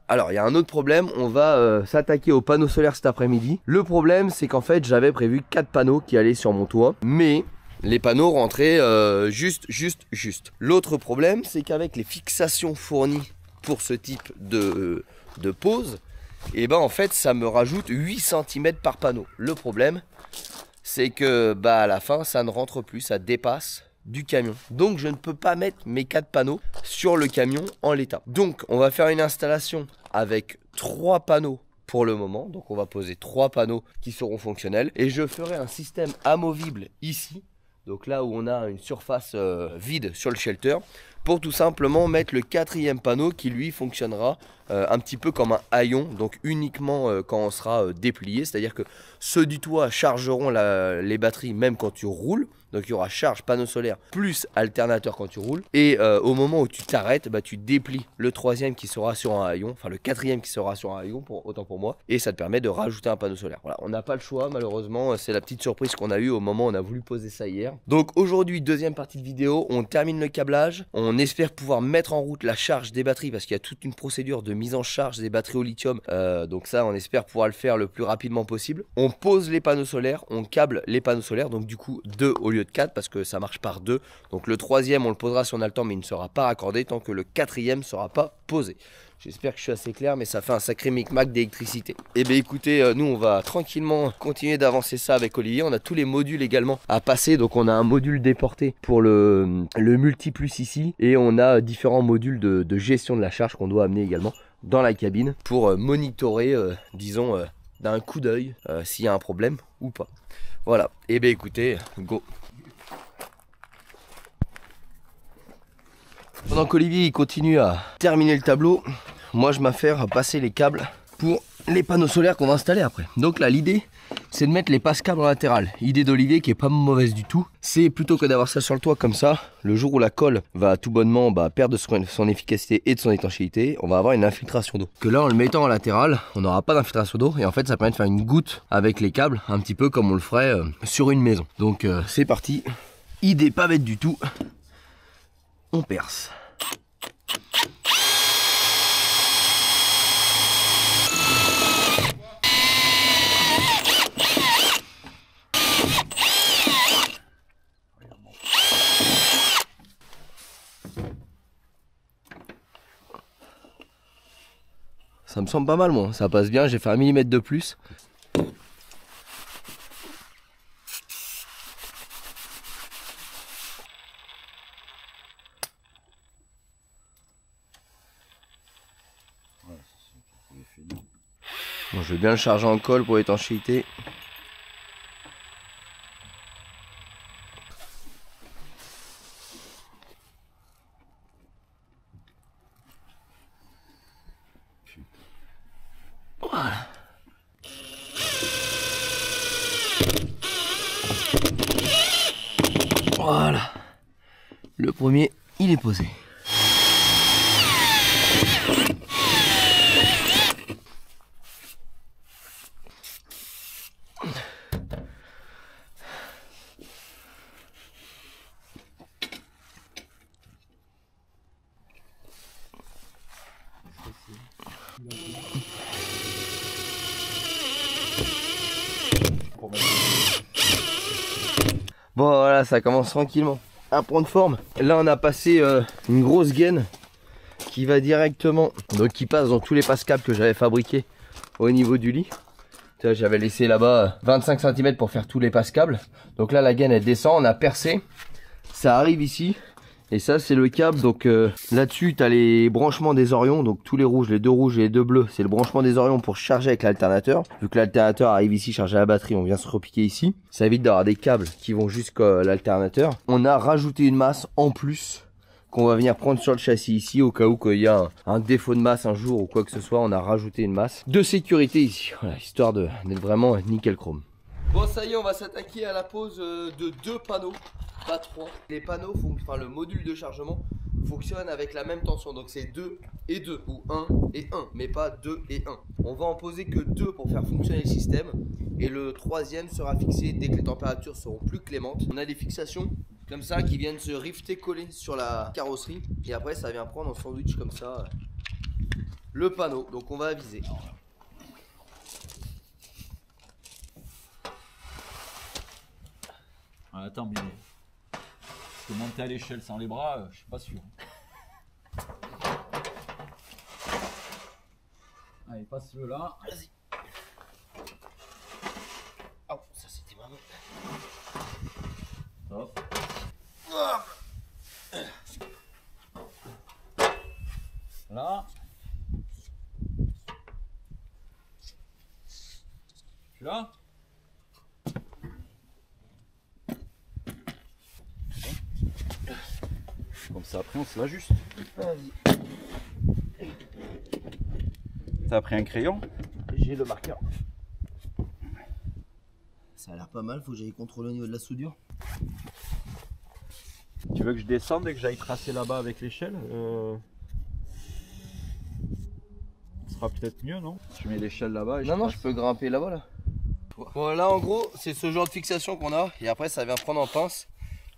Alors il y a un autre problème, on va s'attaquer aux panneaux solaires cet après-midi. Le problème c'est qu'en fait j'avais prévu 4 panneaux qui allaient sur mon toit, mais les panneaux rentraient juste. L'autre problème c'est qu'avec les fixations fournies pour ce type de pose, et en fait ça me rajoute 8 cm par panneau. Le problème c'est que à la fin ça ne rentre plus, ça dépasse du camion. Donc je ne peux pas mettre mes 4 panneaux sur le camion en l'état. Donc on va faire une installation avec 3 panneaux pour le moment. Donc on va poser 3 panneaux qui seront fonctionnels. Et je ferai un système amovible ici. Donc là où on a une surface vide sur le shelter, pour tout simplement mettre le 4e panneau qui lui fonctionnera un petit peu comme un haillon, donc uniquement quand on sera déplié, c'est-à-dire que ceux du toit chargeront les batteries même quand tu roules. Donc il y aura charge panneau solaire plus alternateur quand tu roules. Et au moment où tu t'arrêtes, tu déplies le 3e qui sera sur un haillon, enfin le 4e qui sera sur un haillon, autant pour moi. Et ça te permet de rajouter un panneau solaire. Voilà, on n'a pas le choix malheureusement, c'est la petite surprise qu'on a eue au moment où on a voulu poser ça hier. Donc aujourd'hui, deuxième partie de vidéo, on termine le câblage. On espère pouvoir mettre en route la charge des batteries parce qu'il y a toute une procédure de mise en charge des batteries au lithium. Donc ça, on espère pouvoir le faire le plus rapidement possible. On pose les panneaux solaires, on câble les panneaux solaires, donc du coup 2 au lieu de 4 parce que ça marche par 2. Donc le 3e on le posera si on a le temps, mais il ne sera pas raccordé tant que le 4e ne sera pas posé. J'espère que je suis assez clair, mais ça fait un sacré micmac d'électricité. Et bien écoutez, nous on va tranquillement continuer d'avancer ça avec Olivier. On a tous les modules également à passer. Donc on a un module déporté pour le multiplus ici. Et on a différents modules de gestion de la charge qu'on doit amener également dans la cabine pour monitorer, disons, d'un coup d'œil s'il y a un problème ou pas. Voilà, et bien écoutez, go. Pendant qu'Olivier il continue à terminer le tableau, moi je m'affaire à passer les câbles pour les panneaux solaires qu'on va installer après. Donc là l'idée c'est de mettre les passe-câbles en latéral. Idée d'Olivier qui est pas mauvaise du tout. C'est plutôt que d'avoir ça sur le toit comme ça, le jour où la colle va tout bonnement perdre son efficacité et de son étanchéité, on va avoir une infiltration d'eau. Que là en le mettant en latéral, on n'aura pas d'infiltration d'eau et en fait ça permet de faire une goutte avec les câbles, un petit peu comme on le ferait sur une maison. Donc c'est parti, idée pas bête du tout, on perce. Ça me semble pas mal moi, ça passe bien, j'ai fait 1 mm de plus. Bon, je vais bien le charger en colle pour l'étanchéité. Voilà. Voilà. Le premier, il est posé. Bon voilà, ça commence tranquillement à prendre forme. Là on a passé une grosse gaine qui va directement, donc qui passe dans tous les passe-câbles que j'avais fabriqués au niveau du lit. J'avais laissé là-bas 25 cm pour faire tous les passe-câbles. Donc là la gaine elle descend, on a percé, ça arrive ici. Et ça c'est le câble, donc là-dessus tu as les branchements des orions, donc tous les rouges, les deux rouges et les deux bleus, c'est le branchement des orions pour charger avec l'alternateur. Vu que l'alternateur arrive ici charger la batterie, on vient se repiquer ici. Ça évite d'avoir des câbles qui vont jusqu'à l'alternateur. On a rajouté une masse en plus qu'on va venir prendre sur le châssis ici au cas où il y a un défaut de masse un jour ou quoi que ce soit. On a rajouté une masse de sécurité ici, voilà, histoire d'être vraiment nickel chrome. Bon ça y est, on va s'attaquer à la pose de 2 panneaux, pas 3. Les panneaux, enfin le module de chargement fonctionne avec la même tension, donc c'est 2 et 2 ou 1 et 1, mais pas 2 et 1. On va en poser que 2 pour faire fonctionner le système et le troisième sera fixé dès que les températures seront plus clémentes. On a des fixations comme ça qui viennent se rifter coller sur la carrosserie et après ça vient prendre en sandwich comme ça le panneau, donc on va aviser. Ah, attends, mais parce que monter à l'échelle sans les bras, je suis pas sûr. Allez, passe-le là. Vas-y. Oh, ça c'était ma main. Hop. Là. Tu là. Comme ça, après on se l'ajuste. T'as pris un crayon? J'ai le marqueur. Ça a l'air pas mal, faut que j'aille contrôler au niveau de la soudure. Tu veux que je descende et que j'aille tracer là-bas avec l'échelle? Ce sera peut-être mieux, non? Tu mets l'échelle là-bas et Non, je peux grimper là-bas là. Bon là en gros c'est ce genre de fixation qu'on a et après ça vient prendre en pince.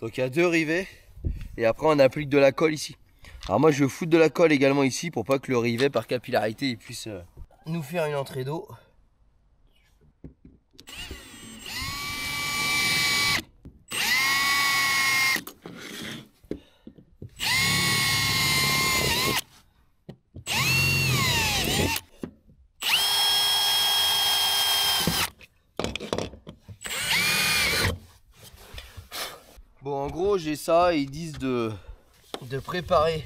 Donc il y a 2 rivets et après on applique de la colle ici. Alors moi je vais foutre de la colle également ici pour pas que le rivet par capillarité il puisse nous faire une entrée d'eau. gros, j'ai ça et ils disent de préparer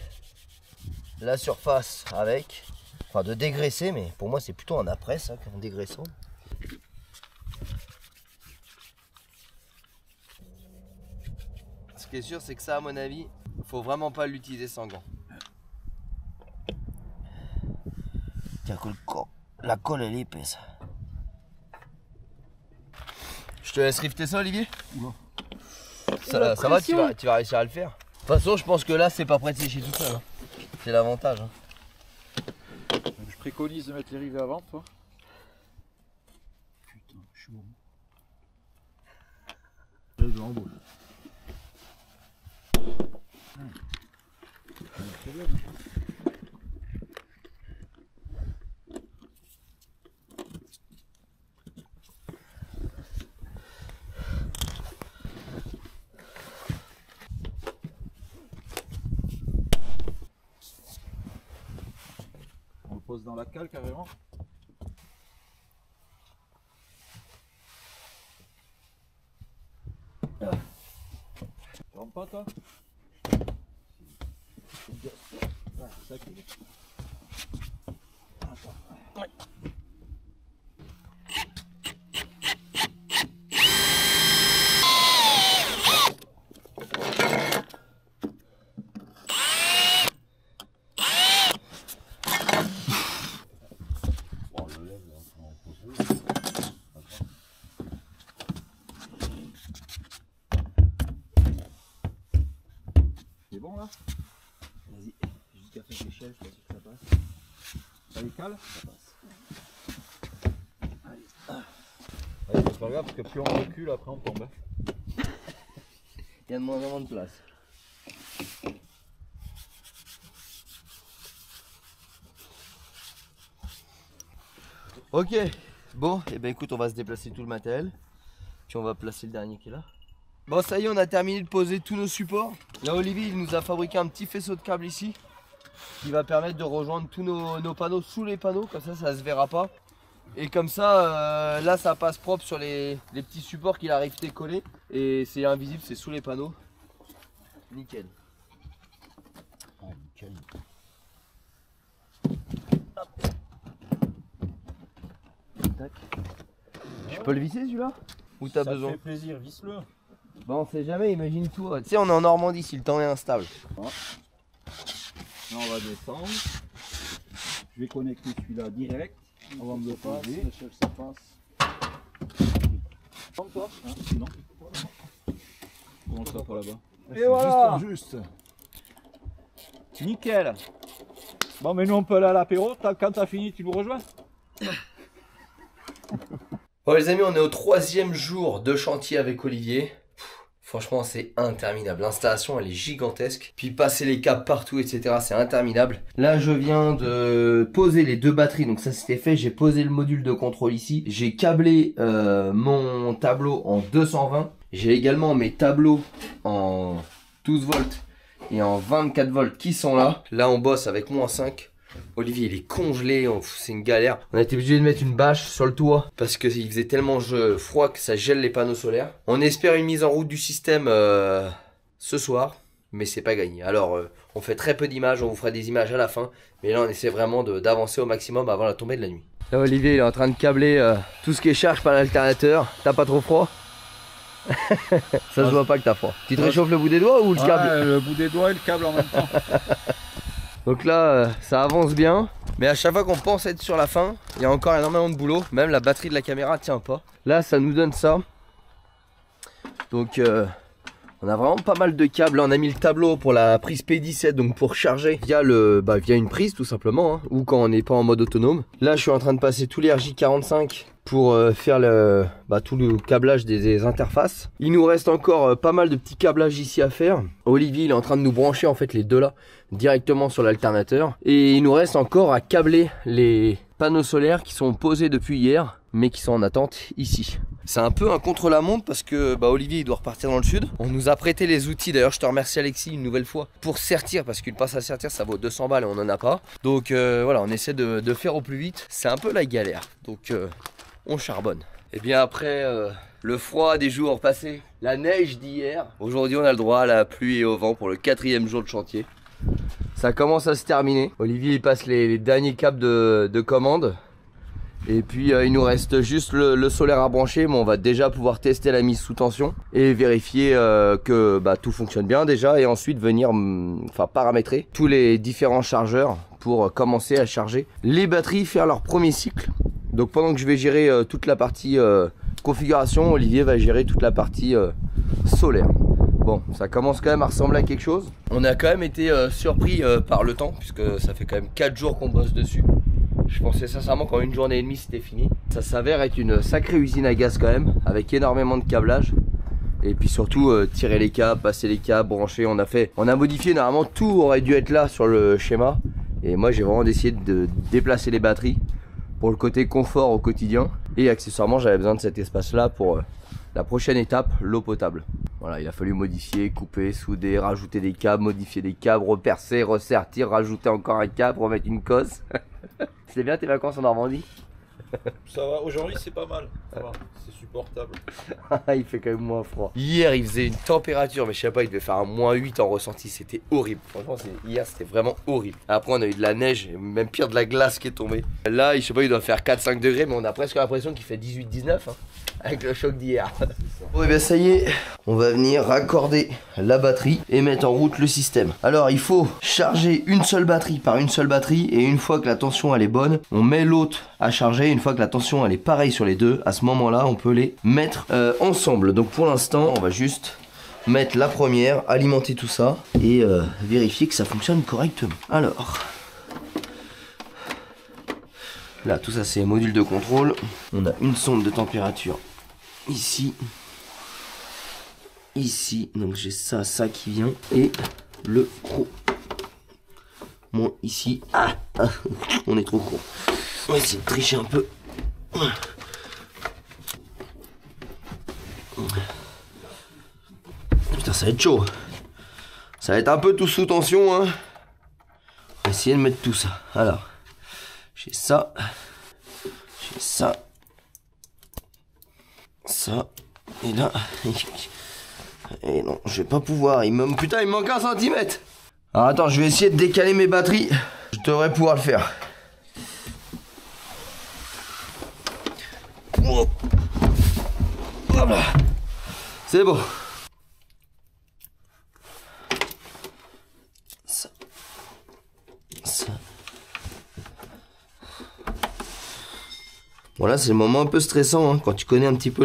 la surface avec, enfin de dégraisser, mais pour moi c'est plutôt un après ça qu'un dégraissant. Ce qui est sûr, c'est que ça, à mon avis, faut vraiment pas l'utiliser sans gants. Tiens, la colle elle est épaisse. Je te laisse rifter ça, Olivier? Non. Ça va, tu vas réussir à le faire. De toute façon, je pense que là, c'est pas prêt de sécher tout seul. Hein. C'est l'avantage. Hein. Je préconise de mettre les rivets avant, toi. Putain, je suis bon. Je vais en boule. On le pose dans la cale carrément. Tu rentres pas toi? Ça coule. Ouais. C'est bon là? Vas-y, juste qu'à faire l'échelle, je pense que ça passe. Ça les cale? Ça passe. Allez, faut faire gaffe parce que plus on recule, après on tombe. Il y a de moins en moins de place. Ok, bon, et ben écoute, on va se déplacer tout le matériel. Puis on va placer le dernier qui est là. Bon, ça y est, on a terminé de poser tous nos supports. Là, Olivier, il nous a fabriqué un petit faisceau de câbles ici qui va permettre de rejoindre tous nos panneaux sous les panneaux, comme ça se verra pas. Et comme ça, là, ça passe propre sur les petits supports qu'il a rifté collés. Et c'est invisible, c'est sous les panneaux. Nickel. Oh, nickel. Tac. Je peux le visser celui-là? Ou t'as besoin? Ça fait plaisir, visse-le. Bah on sait jamais, imagine-toi. Tu sais, on est en Normandie si le temps est instable. Là on va descendre. Je vais connecter celui-là direct. Avant de le poser. Ça passe. Comme toi, hein, sinon. Comment ça pour là-bas? Et voilà. Juste. Nickel. Bon mais nous on peut aller à l'apéro. Quand t'as fini, tu nous rejoins. Bon les amis, on est au 3e jour de chantier avec Olivier. Franchement, c'est interminable. L'installation, elle est gigantesque. Puis passer les câbles partout, etc. C'est interminable. Là, je viens de poser les 2 batteries. Donc ça, c'était fait. J'ai posé le module de contrôle ici. J'ai câblé mon tableau en 220. J'ai également mes tableaux en 12 volts et en 24 volts qui sont là. Là, on bosse avec -5. Olivier il est congelé, c'est une galère. On a été obligé de mettre une bâche sur le toit parce qu'il faisait tellement froid que ça gèle les panneaux solaires. On espère une mise en route du système ce soir, mais c'est pas gagné. Alors on fait très peu d'images, on vous fera des images à la fin. Mais là on essaie vraiment d'avancer au maximum avant la tombée de la nuit. Là Olivier il est en train de câbler tout ce qui est charge par l'alternateur. T'as pas trop froid? Ça se voit pas que t'as froid. Tu te réchauffes le bout des doigts ou le câble? Le bout des doigts et le câble en même temps. Donc là, ça avance bien. Mais à chaque fois qu'on pense être sur la fin, il y a encore énormément de boulot. Même la batterie de la caméra tient pas. Là, ça nous donne ça. Donc, on a vraiment pas mal de câbles. Là, on a mis le tableau pour la prise P17, donc pour charger via, via une prise tout simplement. Hein, ou quand on n'est pas en mode autonome. Là, je suis en train de passer tous les RJ45 pour faire tout le câblage des interfaces. Il nous reste encore pas mal de petits câblages ici à faire. Olivier il est en train de nous brancher en fait les 2 là directement sur l'alternateur. Et il nous reste encore à câbler les panneaux solaires qui sont posés depuis hier mais qui sont en attente ici. C'est un peu un contre-la-montre parce que Olivier il doit repartir dans le sud. On nous a prêté les outils, d'ailleurs je te remercie Alexis une nouvelle fois, pour sertir parce qu'une passe à sertir ça vaut 200 balles et on en a pas. Donc voilà, on essaie de faire au plus vite. C'est un peu la galère, donc on charbonne. Et bien après le froid des jours passés, la neige d'hier, aujourd'hui on a le droit à la pluie et au vent pour le 4e jour de chantier. Ça commence à se terminer. Olivier il passe les derniers câbles de commande. Et puis il nous reste juste le solaire à brancher, mais on va déjà pouvoir tester la mise sous tension et vérifier que tout fonctionne bien déjà, et ensuite venir paramétrer tous les différents chargeurs pour commencer à charger les batteries, faire leur premier cycle. Donc pendant que je vais gérer toute la partie configuration, Olivier va gérer toute la partie solaire. Bon, ça commence quand même à ressembler à quelque chose. On a quand même été surpris par le temps, puisque ça fait quand même 4 jours qu'on bosse dessus. Je pensais sincèrement qu'en une journée et demie c'était fini. Ça s'avère être une sacrée usine à gaz quand même, avec énormément de câblage. Et puis surtout tirer les câbles, passer les câbles, brancher. On a modifié, normalement tout aurait dû être là sur le schéma. Et moi j'ai vraiment décidé de déplacer les batteries pour le côté confort au quotidien. Et accessoirement j'avais besoin de cet espace là pour la prochaine étape, l'eau potable. Voilà, il a fallu modifier, couper, souder, rajouter des câbles, modifier des câbles, repercer, ressertir, rajouter encore un câble, remettre une cosse. C'était bien tes vacances en Normandie? Ça va, aujourd'hui c'est pas mal, ça va, c'est supportable. Il fait quand même moins froid. Hier il faisait une température, mais je sais pas, il devait faire un -8 en ressenti, c'était horrible. Franchement hier c'était vraiment horrible. Après on a eu de la neige, même pire de la glace qui est tombée. Là je sais pas, il doit faire 4-5 degrés, mais on a presque l'impression qu'il fait 18-19 hein, avec le choc d'hier. Bon et bien ça y est, on va venir raccorder la batterie et mettre en route le système. Alors il faut charger une seule batterie par une seule batterie, et une fois que la tension elle est bonne, on met l'autre à charger. Une fois que la tension elle est pareille sur les deux, à ce moment là on peut les mettre ensemble. Donc pour l'instant on va juste mettre la première, alimenter tout ça et vérifier que ça fonctionne correctement. Alors là tout ça c'est module de contrôle. On a une sonde de température ici, donc j'ai ça qui vient, et le pro. Bon ici, on est trop court. On va essayer de tricher un peu. Putain, ça va être chaud. Ça va être un peu tout sous tension, hein. On va essayer de mettre tout ça. Alors, j'ai ça. Ça, et là. Et non, je vais pas pouvoir. Putain, il me manque 1 centimètre. Alors attends, je vais essayer de décaler mes batteries. Je devrais pouvoir le faire. Voilà. C'est bon. Ça. Bon là c'est le moment un peu stressant hein, quand tu connais un petit peu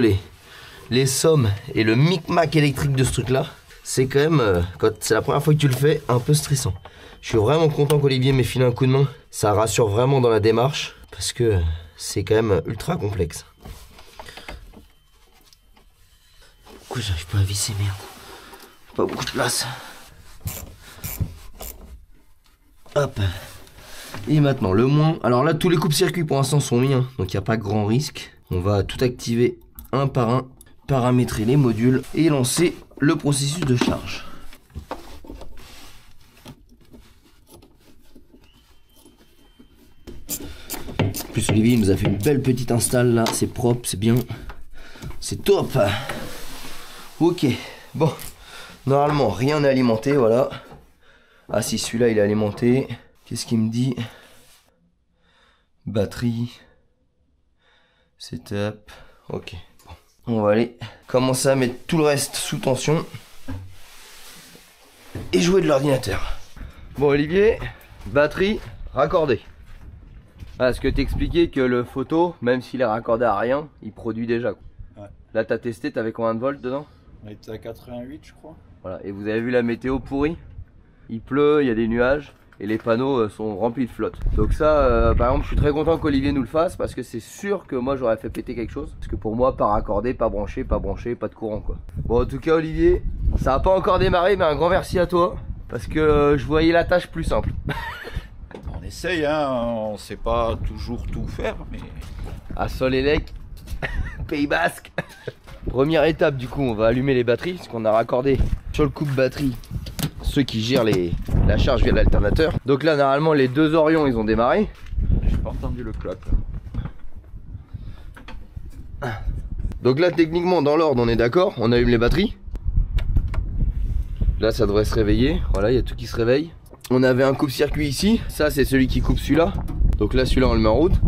les sommes et le micmac électrique de ce truc là. C'est quand même, quand c'est la première fois que tu le fais, un peu stressant. Je suis vraiment content qu'Olivier m'ait filé un coup de main. Ça rassure vraiment dans la démarche, parce que c'est quand même ultra complexe. Pourquoi j'arrive pas à visser, merde? Pas beaucoup de place. Hop. Et maintenant le moins. Alors là tous les coupes-circuits pour l'instant sont mis, hein, donc il n'y a pas grand risque. On va tout activer un par un, paramétrer les modules et lancer le processus de charge. En plus Olivier nous a fait une belle petite install là, c'est propre, c'est bien, c'est top. Ok, bon, normalement rien n'est alimenté, voilà. Ah si, celui-là il est alimenté. Qu'est-ce qu'il me dit? Batterie, setup, ok. Bon. On va aller commencer à mettre tout le reste sous tension et jouer de l'ordinateur. Bon Olivier, batterie raccordée. Parce que t'expliquais que le photo, même s'il est raccordé à rien, il produit déjà. Ouais. Là t'as testé, t'avais combien de volts dedans? On était à 88 je crois. Voilà, et vous avez vu la météo pourrie? Il pleut, il y a des nuages et les panneaux sont remplis de flotte. Donc ça, par exemple, je suis très content qu'Olivier nous le fasse parce que c'est sûr que moi j'aurais fait péter quelque chose. Parce que pour moi, pas raccordé, pas branché, pas de courant quoi. Bon, en tout cas Olivier, ça n'a pas encore démarré, mais un grand merci à toi parce que je voyais la tâche plus simple. On essaye, hein, on sait pas toujours tout faire, mais... À Solélec, Pays Basque. Première étape du coup, on va allumer les batteries parce qu'on a raccordé sur le coupe batterie ceux qui gèrent la charge via l'alternateur. Donc là normalement les deux Orions ils ont démarré. J'ai pas entendu le clac là. Donc là techniquement dans l'ordre on est d'accord, on allume les batteries. Là ça devrait se réveiller, voilà il y a tout qui se réveille. On avait un coupe-circuit ici, ça c'est celui qui coupe celui-là. Donc là celui-là on le met en route.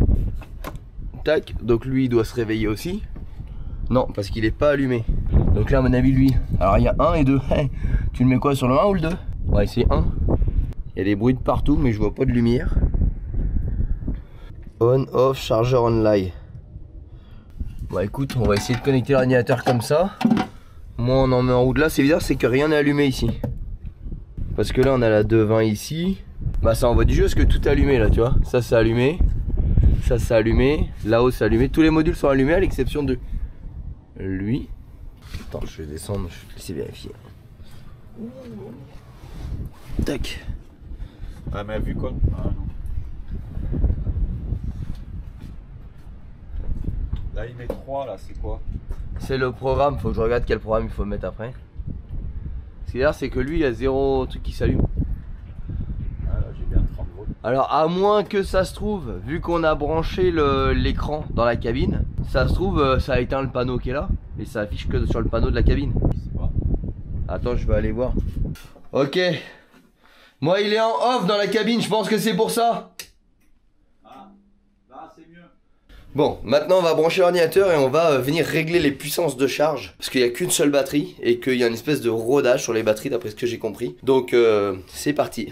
Tac, donc lui il doit se réveiller aussi. Non parce qu'il est pas allumé. Donc là à mon avis lui, alors il y a 1 et 2. Tu le mets quoi, sur le 1 ou le 2? Ouais c'est 1. Il y a des bruits de partout mais je vois pas de lumière. On, off, chargeur online. Bah écoute, on va essayer de connecter l'ordinateur comme ça. Moi on en met en route là, c'est bizarre, c'est que rien n'est allumé ici. Parce que là on a la 220 ici. Bah ça envoie du jeu parce que tout est allumé là, tu vois. Ça c'est allumé. Ça c'est allumé. Là-haut c'est allumé. Tous les modules sont allumés à l'exception de lui. Attends, je vais descendre, je vais te laisser vérifier. Tac. Ah mais vu quoi? Ah, non. Là il met 3 là, c'est quoi? C'est le programme, faut que je regarde quel programme il faut mettre après. Ce qui est là, c'est que lui il y a 0 truc qui s'allume. Ah là j'ai bien 30 volts. Alors à moins que ça se trouve, vu qu'on a branché l'écran dans la cabine, ça se trouve ça a éteint le panneau qui est là et ça affiche que sur le panneau de la cabine. Je sais pas. Attends, je vais aller voir. Ok. Moi il est en off dans la cabine, je pense que c'est pour ça. Ah, là c'est mieux. Bon, maintenant on va brancher l'ordinateur et on va venir régler les puissances de charge. Parce qu'il n'y a qu'une seule batterie et qu'il y a une espèce de rodage sur les batteries d'après ce que j'ai compris. Donc c'est parti.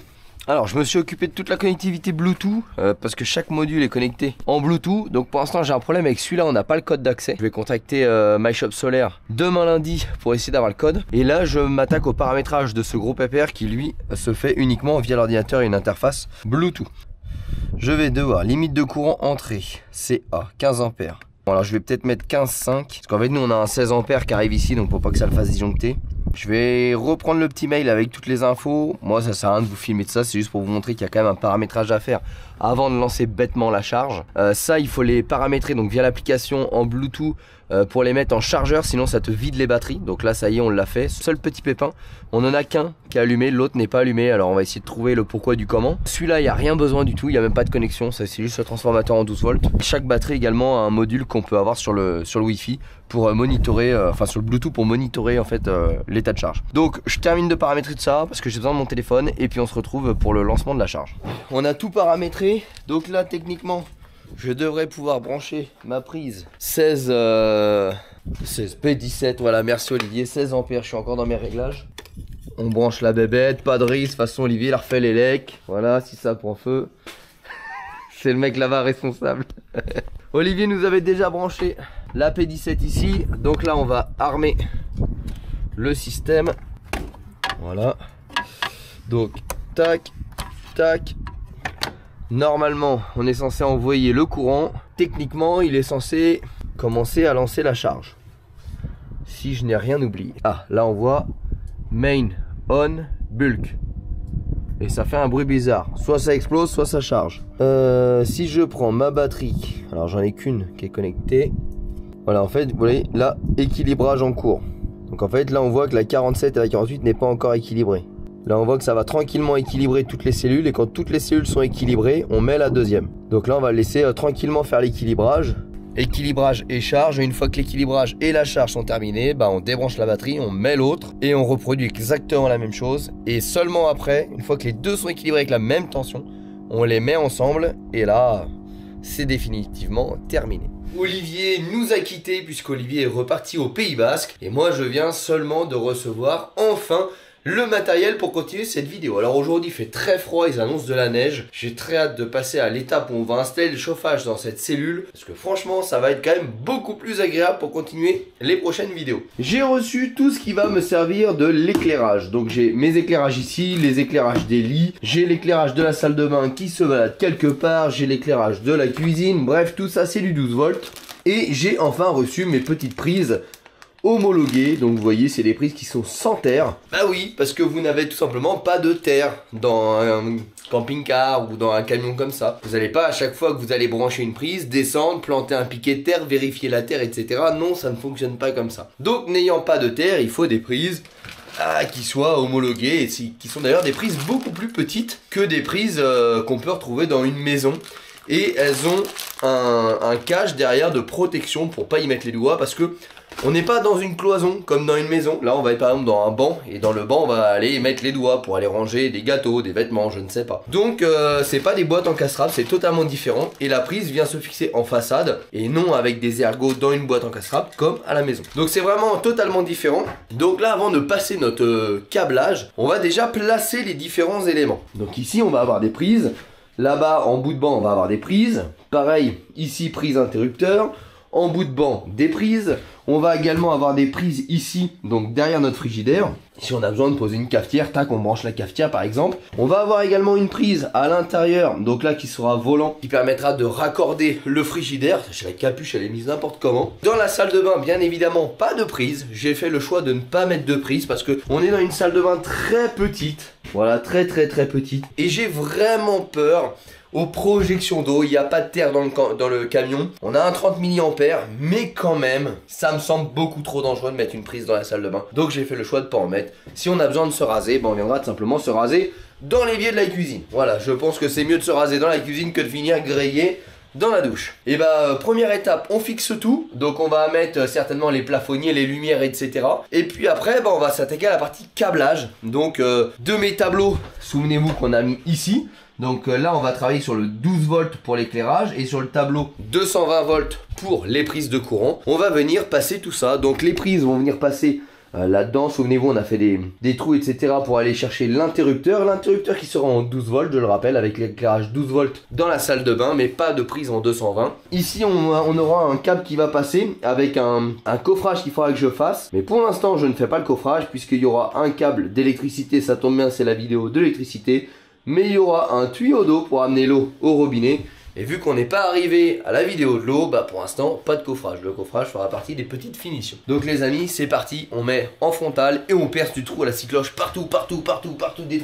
Alors je me suis occupé de toute la connectivité Bluetooth parce que chaque module est connecté en Bluetooth. Donc pour l'instant j'ai un problème avec celui-là, on n'a pas le code d'accès. Je vais contacter MyShop Solaire demain lundi pour essayer d'avoir le code. Et là je m'attaque au paramétrage de ce gros pépère qui lui se fait uniquement via l'ordinateur et une interface Bluetooth. Je vais devoir limite de courant entrée CA 15 ampères. Bon, alors je vais peut-être mettre 15,5 parce qu'en fait nous on a un 16 ampères qui arrive ici, donc pour pas que ça le fasse disjoncter. Je vais reprendre le petit mail avec toutes les infos. Moi ça sert à rien de vous filmer de ça, c'est juste pour vous montrer qu'il y a quand même un paramétrage à faire avant de lancer bêtement la charge. Ça il faut les paramétrer donc via l'application en Bluetooth pour les mettre en chargeur, sinon ça te vide les batteries. Donc là ça y est, on l'a fait. Seul petit pépin, on en a qu'un qui est allumé, l'autre n'est pas allumé. Alors on va essayer de trouver le pourquoi du comment. Celui-là il n'y a rien besoin du tout, il n'y a même pas de connexion, ça c'est juste le transformateur en 12 volts. Chaque batterie également a un module qu'on peut avoir sur le Wi-Fi pour monitorer, enfin sur le Bluetooth pour monitorer en fait l'état de charge. Donc je termine de paramétrer tout ça parce que j'ai besoin de mon téléphone et puis on se retrouve pour le lancement de la charge. On a tout paramétré, donc là techniquement je devrais pouvoir brancher ma prise 16 P17, voilà, merci Olivier, 16 ampères, je suis encore dans mes réglages. On branche la bébête, pas de risque, de toute façon Olivier il a refait les lecs, voilà, si ça prend feu, c'est le mec là-bas responsable. Olivier nous avait déjà branché la P17 ici, donc là on va armer le système, voilà, donc tac, tac. Normalement, on est censé envoyer le courant. Techniquement, il est censé commencer à lancer la charge. Si je n'ai rien oublié. Ah, là on voit main on bulk. Et ça fait un bruit bizarre. Soit ça explose, soit ça charge. Si je prends ma batterie, alors j'en ai qu'une qui est connectée. Voilà, en fait, vous voyez, là, équilibrage en cours. Donc en fait, là on voit que la 47 et la 48 n'est pas encore équilibrée. Là on voit que ça va tranquillement équilibrer toutes les cellules et quand toutes les cellules sont équilibrées, on met la deuxième. Donc là on va laisser tranquillement faire l'équilibrage. Équilibrage et charge, et une fois que l'équilibrage et la charge sont terminés, bah on débranche la batterie, on met l'autre et on reproduit exactement la même chose. Et seulement après, une fois que les deux sont équilibrés avec la même tension, on les met ensemble et là c'est définitivement terminé. Olivier nous a quittés puisqu'Olivier est reparti au Pays Basque et moi je viens seulement de recevoir enfin le matériel pour continuer cette vidéo. Alors aujourd'hui il fait très froid, ils annoncent de la neige. J'ai très hâte de passer à l'étape où on va installer le chauffage dans cette cellule parce que franchement ça va être quand même beaucoup plus agréable pour continuer les prochaines vidéos. J'ai reçu tout ce qui va me servir de l'éclairage. Donc j'ai mes éclairages ici, les éclairages des lits, j'ai l'éclairage de la salle de bain qui se balade quelque part, j'ai l'éclairage de la cuisine, bref tout ça c'est du 12 volts. Et j'ai enfin reçu mes petites prises homologuées, donc vous voyez c'est des prises qui sont sans terre. Bah oui, parce que vous n'avez tout simplement pas de terre dans un camping-car ou dans un camion comme ça. Vous n'allez pas à chaque fois que vous allez brancher une prise, descendre, planter un piquet de terre, vérifier la terre, etc. Non, ça ne fonctionne pas comme ça. Donc n'ayant pas de terre, il faut des prises qui soient homologuées et qui sont d'ailleurs des prises beaucoup plus petites que des prises qu'on peut retrouver dans une maison. et elles ont un cache derrière de protection pour pas y mettre les doigts, parce que on n'est pas dans une cloison comme dans une maison. Là on va être par exemple dans un banc, et dans le banc on va aller y mettre les doigts pour aller ranger des gâteaux, des vêtements, je ne sais pas. Donc c'est pas des boîtes encastrables, c'est totalement différent, et la prise vient se fixer en façade et non avec des ergots dans une boîte encastrable comme à la maison. Donc c'est vraiment totalement différent. Donc là, avant de passer notre câblage, on va déjà placer les différents éléments. Donc ici on va avoir des prises, là-bas en bout de banc on va avoir des prises, pareil ici prise interrupteur, en bout de banc des prises. On va également avoir des prises ici, donc derrière notre frigidaire. Si on a besoin de poser une cafetière, tac, on branche la cafetière par exemple. On va avoir également une prise à l'intérieur, donc là qui sera volant, qui permettra de raccorder le frigidaire. La capuche elle est mise n'importe comment. Dans la salle de bain, bien évidemment, pas de prise. J'ai fait le choix de ne pas mettre de prise parce que on est dans une salle de bain très petite. Voilà, très petite. Et j'ai vraiment peur aux projections d'eau. Il n'y a pas de terre dans le camion. On a un 30 mA, mais quand même, ça me semble beaucoup trop dangereux de mettre une prise dans la salle de bain. Donc j'ai fait le choix de pas en mettre. Si on a besoin de se raser, ben on viendra tout simplement se raser dans l'évier de la cuisine. Voilà, je pense que c'est mieux de se raser dans la cuisine que de finir grillé dans la douche. Et bah première étape, on fixe tout. Donc on va mettre certainement les plafonniers, les lumières, etc. Et puis après, bah, on va s'attaquer à la partie câblage. Donc de mes tableaux, souvenez-vous qu'on a mis ici. Donc là on va travailler sur le 12 volts pour l'éclairage et sur le tableau 220 volts pour les prises de courant. On va venir passer tout ça. Donc les prises vont venir passer là-dedans. Souvenez-vous, on a fait des trous, etc. pour aller chercher l'interrupteur. L'interrupteur qui sera en 12 volts, je le rappelle, avec l'éclairage 12 volts dans la salle de bain, mais pas de prise en 220. Ici, on aura un câble qui va passer avec un coffrage qu'il faudra que je fasse. Mais pour l'instant, je ne fais pas le coffrage puisqu'il y aura un câble d'électricité. Ça tombe bien, c'est la vidéo de l'électricité. Mais il y aura un tuyau d'eau pour amener l'eau au robinet. Et vu qu'on n'est pas arrivé à la vidéo de l'eau, bah pour l'instant, pas de coffrage. Le coffrage fera partie des petites finitions. Donc les amis, c'est parti. On met en frontal et on perce du trou à la scie cloche partout. Des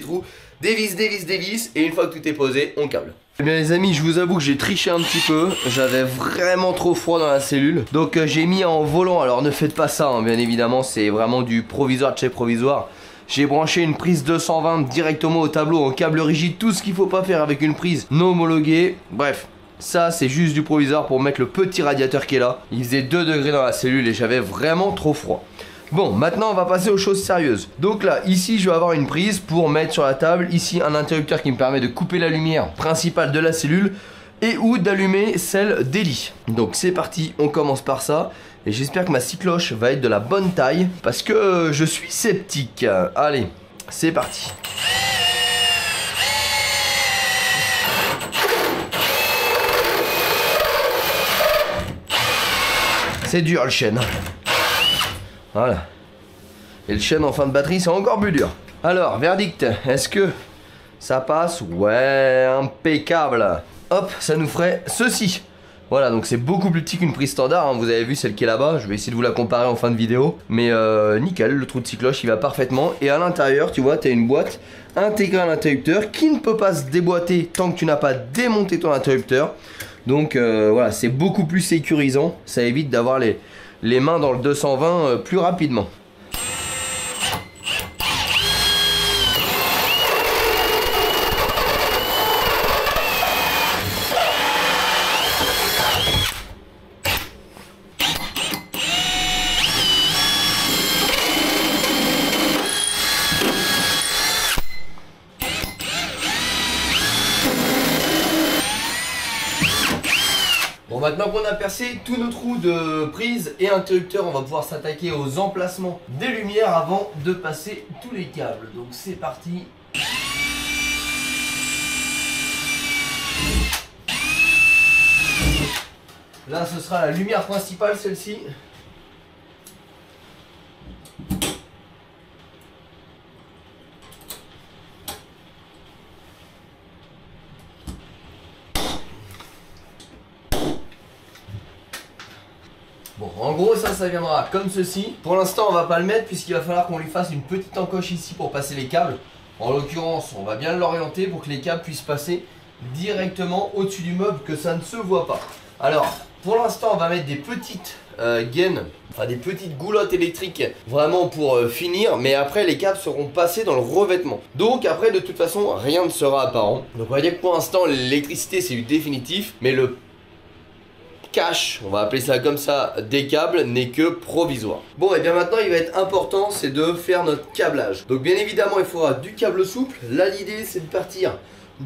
trous. Des vis. Et une fois que tout est posé, on câble. Eh bien les amis, je vous avoue que j'ai triché un petit peu. J'avais vraiment trop froid dans la cellule. Donc j'ai mis en volant. Alors ne faites pas ça, hein, bien évidemment. C'est vraiment du provisoire de chez provisoire. J'ai branché une prise 220 directement au tableau en câble rigide, tout ce qu'il faut pas faire avec une prise non homologuée. Bref, ça c'est juste du provisoire pour mettre le petit radiateur qui est là. Il faisait 2 degrés dans la cellule et j'avais vraiment trop froid. Bon, maintenant on va passer aux choses sérieuses. Donc là, ici je vais avoir une prise pour mettre sur la table. Ici un interrupteur qui me permet de couper la lumière principale de la cellule et ou d'allumer celle des lits. Donc c'est parti, on commence par ça. Et j'espère que ma scie cloche va être de la bonne taille parce que je suis sceptique. Allez, c'est parti. C'est dur le chêne. Voilà. Et le chêne en fin de batterie, c'est encore plus dur. Alors, verdict, est-ce que ça passe? Ouais, impeccable. Hop, ça nous ferait ceci. Voilà, donc c'est beaucoup plus petit qu'une prise standard, hein. Vous avez vu celle qui est là-bas, je vais essayer de vous la comparer en fin de vidéo. Mais nickel, le trou de scie cloche il va parfaitement. Et à l'intérieur, tu vois, tu as une boîte intégrée à l'interrupteur qui ne peut pas se déboîter tant que tu n'as pas démonté ton interrupteur. Donc voilà, c'est beaucoup plus sécurisant, ça évite d'avoir les mains dans le 220 plus rapidement. Bon, maintenant qu'on a percé tous nos trous de prise et interrupteur, on va pouvoir s'attaquer aux emplacements des lumières avant de passer tous les câbles. Donc c'est parti. Là ce sera la lumière principale, celle-ci. Bon, en gros ça viendra comme ceci. Pour l'instant on va pas le mettre puisqu'il va falloir qu'on lui fasse une petite encoche ici pour passer les câbles. En l'occurrence on va bien l'orienter pour que les câbles puissent passer directement au-dessus du meuble, que ça ne se voit pas. Alors, pour l'instant, on va mettre des petites gaines, enfin des petites goulottes électriques vraiment pour finir, mais après les câbles seront passés dans le revêtement. Donc après, de toute façon, rien ne sera apparent. Donc on va dire que pour l'instant, l'électricité c'est du définitif, mais le cache, on va appeler ça comme ça, des câbles n'est que provisoire. Bon, et bien maintenant il va être important, c'est de faire notre câblage. Donc bien évidemment il faudra du câble souple. Là l'idée c'est de partir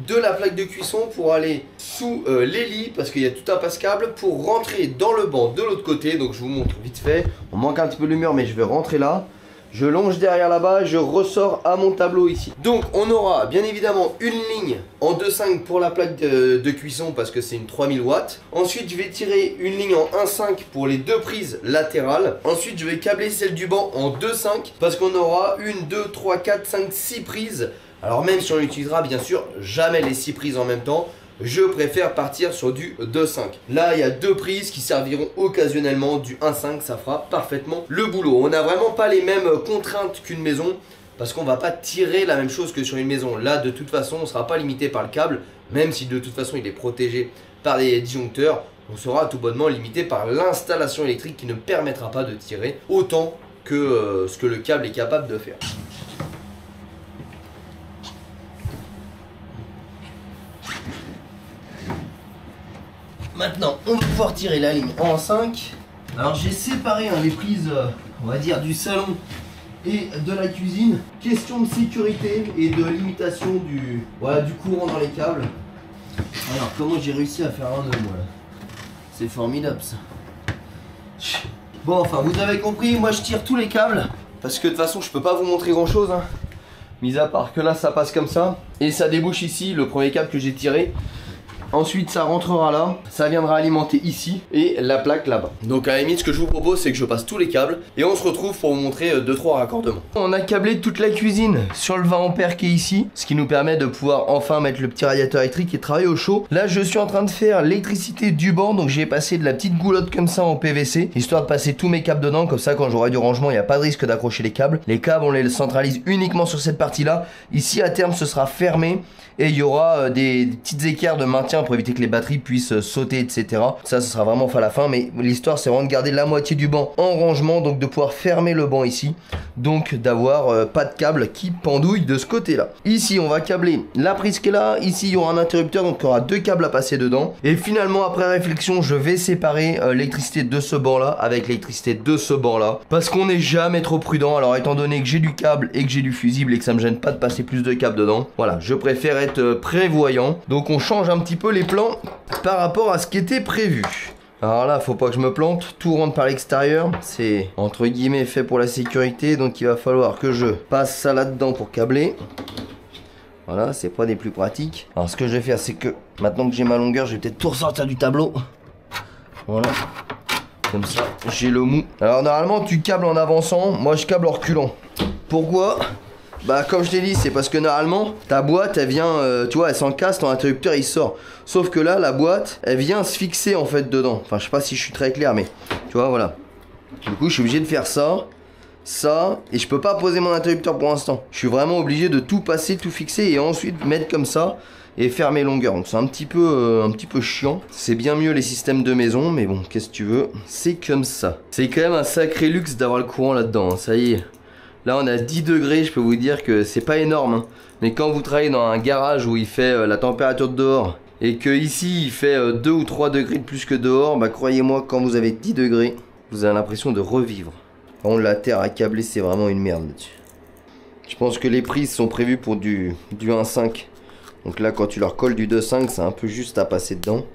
de la plaque de cuisson pour aller sous les lits, parce qu'il y a tout un passe-câble pour rentrer dans le banc de l'autre côté. Donc je vous montre vite fait, on manque un petit peu de lumière mais je vais rentrer là. Je longe derrière là-bas, je ressors à mon tableau ici. Donc on aura bien évidemment une ligne en 2,5 pour la plaque de cuisson parce que c'est une 3000 watts. Ensuite je vais tirer une ligne en 1,5 pour les deux prises latérales. Ensuite je vais câbler celle du banc en 2,5 parce qu'on aura 1, 2, 3, 4, 5, 6 prises. Alors même si on utilisera bien sûr jamais les 6 prises en même temps, je préfère partir sur du 2,5. Là, il y a deux prises qui serviront occasionnellement. Du 1,5, ça fera parfaitement le boulot. On n'a vraiment pas les mêmes contraintes qu'une maison parce qu'on va pas tirer la même chose que sur une maison. Là, de toute façon, on ne sera pas limité par le câble, même si de toute façon, il est protégé par des disjoncteurs. On sera tout bonnement limité par l'installation électrique qui ne permettra pas de tirer autant que ce que le câble est capable de faire. Maintenant, on va pouvoir tirer la ligne en 5. Alors j'ai séparé les prises, on va dire, du salon et de la cuisine. Question de sécurité et de limitation du courant dans les câbles. Alors comment j'ai réussi à faire un nœud, moi là? C'est formidable ça. Bon, enfin vous avez compris, moi je tire tous les câbles parce que de toute façon je peux pas vous montrer grand chose, hein. Mis à part que là ça passe comme ça et ça débouche ici, le premier câble que j'ai tiré. Ensuite ça rentrera là, ça viendra alimenter ici et la plaque là-bas. Donc à la limite ce que je vous propose c'est que je passe tous les câbles et on se retrouve pour vous montrer 2-3 raccordements. On a câblé toute la cuisine sur le 20 ampères qui est ici, ce qui nous permet de pouvoir enfin mettre le petit radiateur électrique et travailler au chaud. Là je suis en train de faire l'électricité du banc, donc j'ai passé de la petite goulotte comme ça en PVC, histoire de passer tous mes câbles dedans, comme ça quand j'aurai du rangement il n'y a pas de risque d'accrocher les câbles. Les câbles on les centralise uniquement sur cette partie là. Ici à terme ce sera fermé et il y aura des petites écarts de maintien pour éviter que les batteries puissent sauter, etc. Ça, ce sera vraiment fait à la fin, mais l'histoire c'est vraiment de garder la moitié du banc en rangement, donc de pouvoir fermer le banc ici, donc d'avoir pas de câble qui pendouille de ce côté là. Ici on va câbler la prise qui est là, ici il y aura un interrupteur, donc il y aura deux câbles à passer dedans, et finalement après réflexion je vais séparer l'électricité de ce banc là avec l'électricité de ce banc là, parce qu'on n'est jamais trop prudent. Alors étant donné que j'ai du câble et que j'ai du fusible et que ça me gêne pas de passer plus de câbles dedans, voilà, je préfère être prévoyant, donc on change un petit peu les plans par rapport à ce qui était prévu. Alors là faut pas que je me plante, tout rentre par l'extérieur, c'est entre guillemets fait pour la sécurité, donc il va falloir que je passe ça là-dedans pour câbler. Voilà, c'est pas des plus pratiques. Alors ce que je vais faire c'est que maintenant que j'ai ma longueur, je vais peut-être tout ressortir du tableau. Voilà, comme ça j'ai le mou. Alors normalement tu câbles en avançant, moi je câble en reculant. Pourquoi ? Bah comme je t'ai dit, c'est parce que normalement ta boîte elle vient, tu vois, elle s'encasse, ton interrupteur il sort. Sauf que là la boîte elle vient se fixer en fait dedans. Enfin je sais pas si je suis très clair, mais tu vois, voilà. Du coup je suis obligé de faire ça, et je peux pas poser mon interrupteur pour l'instant. Je suis vraiment obligé de tout passer, tout fixer et ensuite mettre comme ça et faire mes longueurs. Donc c'est un petit peu chiant. C'est bien mieux les systèmes de maison, mais bon, qu'est-ce que tu veux, c'est comme ça. C'est quand même un sacré luxe d'avoir le courant là-dedans, hein. Ça y est. Là on a 10 degrés, je peux vous dire que c'est pas énorme, hein. Mais quand vous travaillez dans un garage où il fait la température de dehors et que ici il fait 2 ou 3 degrés de plus que dehors, bah croyez-moi, quand vous avez 10 degrés, vous avez l'impression de revivre. Par contre la terre à câbler c'est vraiment une merde là-dessus. Je pense que les prises sont prévues pour du 1,5. Donc là quand tu leur colles du 2,5 c'est un peu juste à passer dedans.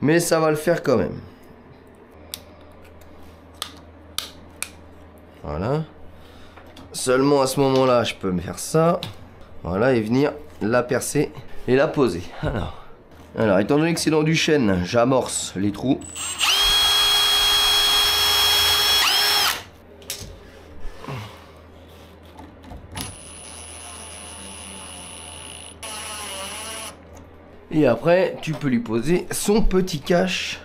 Mais ça va le faire quand même. Voilà. Seulement à ce moment-là, je peux me faire ça. Voilà, et venir la percer et la poser. Alors étant donné que c'est dans du chêne, j'amorce les trous. Et après, tu peux lui poser son petit cache.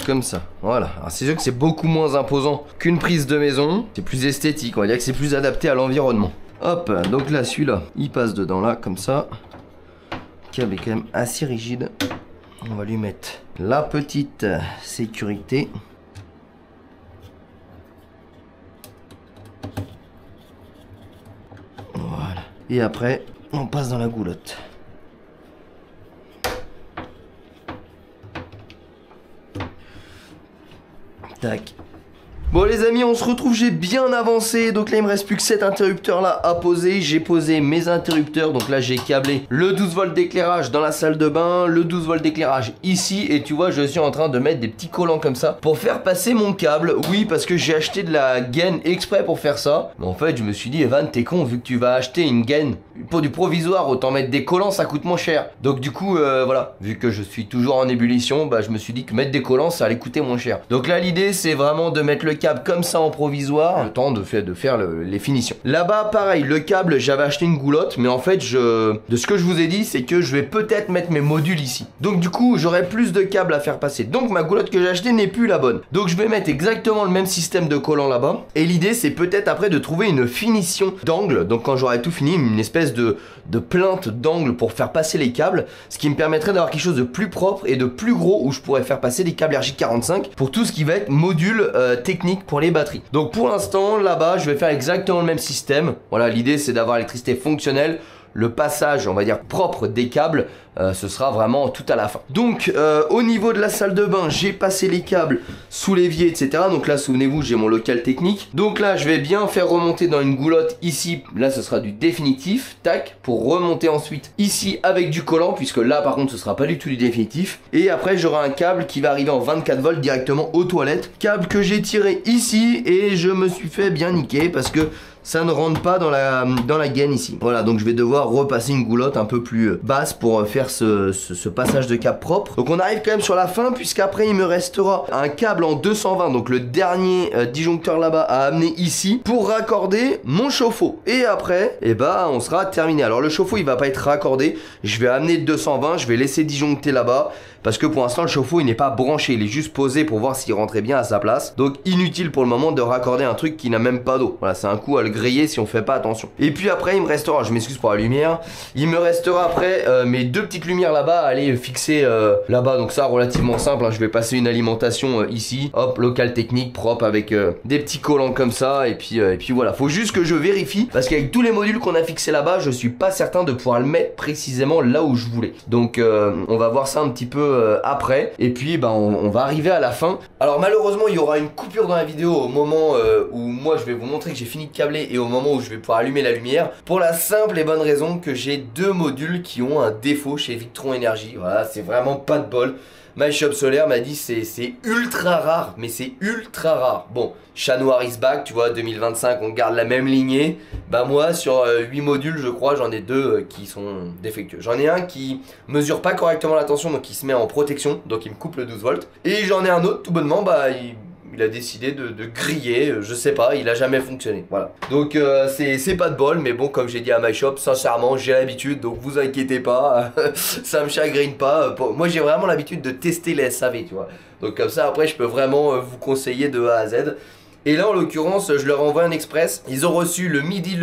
Comme ça, voilà. Alors c'est sûr que c'est beaucoup moins imposant qu'une prise de maison. C'est plus esthétique, on va dire que c'est plus adapté à l'environnement. Hop, donc là celui-là, il passe dedans là, comme ça. Le câble est quand même assez rigide. On va lui mettre la petite sécurité. Voilà. Et après, on passe dans la goulotte. Tac. Bon les amis, on se retrouve, j'ai bien avancé. Donc là il me reste plus que cet interrupteur là à poser. J'ai posé mes interrupteurs. Donc là j'ai câblé le 12 volts d'éclairage dans la salle de bain, le 12 volts d'éclairage ici. Et tu vois, je suis en train de mettre des petits collants comme ça pour faire passer mon câble. Oui, parce que j'ai acheté de la gaine exprès pour faire ça. Mais en fait je me suis dit, Evan, t'es con, vu que tu vas acheter une gaine pour du provisoire, autant mettre des collants, ça coûte moins cher. Donc du coup voilà, vu que je suis toujours en ébullition, bah je me suis dit que mettre des collants ça allait coûter moins cher. Donc là l'idée c'est vraiment de mettre le câble comme ça en provisoire, le temps de faire les finitions. Là-bas pareil, le câble, j'avais acheté une goulotte, mais en fait de ce que je vous ai dit, c'est que je vais peut-être mettre mes modules ici. Donc du coup j'aurai plus de câbles à faire passer. Donc ma goulotte que j'ai achetée n'est plus la bonne. Donc je vais mettre exactement le même système de collants là-bas. Et l'idée c'est peut-être après de trouver une finition d'angle. Donc quand j'aurai tout fini, une espèce de plainte d'angle pour faire passer les câbles, ce qui me permettrait d'avoir quelque chose de plus propre et de plus gros où je pourrais faire passer des câbles RJ45 pour tout ce qui va être module technique pour les batteries. Donc pour l'instant là-bas je vais faire exactement le même système. Voilà, l'idée c'est d'avoir l'électricité fonctionnelle. Le passage, on va dire, propre des câbles, ce sera vraiment tout à la fin. Donc, au niveau de la salle de bain, j'ai passé les câbles sous l'évier, etc. Donc là, souvenez-vous, j'ai mon local technique. Donc là, je vais bien faire remonter dans une goulotte ici. Là, ce sera du définitif, tac, pour remonter ensuite ici avec du collant, puisque là, par contre, ce sera pas du tout du définitif. Et après, j'aurai un câble qui va arriver en 24 volts directement aux toilettes. Câble que j'ai tiré ici et je me suis fait bien niquer parce que ça ne rentre pas dans la gaine ici. Voilà, donc je vais devoir repasser une goulotte un peu plus basse pour faire ce passage de câble propre. Donc on arrive quand même sur la fin, puisqu'après il me restera un câble en 220, donc le dernier disjoncteur là-bas à amener ici pour raccorder mon chauffe-eau. Et après, eh ben, on sera terminé. Alors le chauffe-eau il va pas être raccordé, je vais amener 220, je vais laisser disjoncter là-bas. Parce que pour l'instant le chauffe-eau il n'est pas branché, il est juste posé pour voir s'il rentrait bien à sa place. Donc inutile pour le moment de raccorder un truc qui n'a même pas d'eau. Voilà, c'est un coup à le griller si on fait pas attention. Et puis après il me restera, je m'excuse pour la lumière, il me restera après mes deux petites lumières là-bas à aller fixer là-bas. Donc ça relativement simple, hein. Je vais passer une alimentation ici, hop, local technique propre avec des petits collants comme ça. Et puis voilà, faut juste que je vérifie parce qu'avec tous les modules qu'on a fixés là-bas, je suis pas certain de pouvoir le mettre précisément là où je voulais. Donc on va voir ça un petit peu après. Et puis bah, on va arriver à la fin. Alors malheureusement il y aura une coupure dans la vidéo au moment où moi je vais vous montrer que j'ai fini de câbler et au moment où je vais pouvoir allumer la lumière, pour la simple et bonne raison que j'ai deux modules qui ont un défaut chez Victron Energy. Voilà, c'est vraiment pas de bol. MyShop Solaire m'a dit c'est ultra rare, mais c'est ultra rare. Bon, chat noir is back, tu vois, 2025 on garde la même lignée. Bah moi sur 8 modules je crois j'en ai deux qui sont défectueux. J'en ai un qui mesure pas correctement la tension, donc il se met en protection, donc il me coupe le 12 volts. Et j'en ai un autre tout bonnement, bah il a décidé de griller, je sais pas, il a jamais fonctionné, voilà. Donc c'est pas de bol, mais bon, comme j'ai dit à MyShop, sincèrement j'ai l'habitude, donc vous inquiétez pas, ça me chagrine pas. Moi j'ai vraiment l'habitude de tester les SAV, tu vois. Donc comme ça après je peux vraiment vous conseiller de A à Z. Et là en l'occurrence je leur envoie un express, ils ont reçu le midi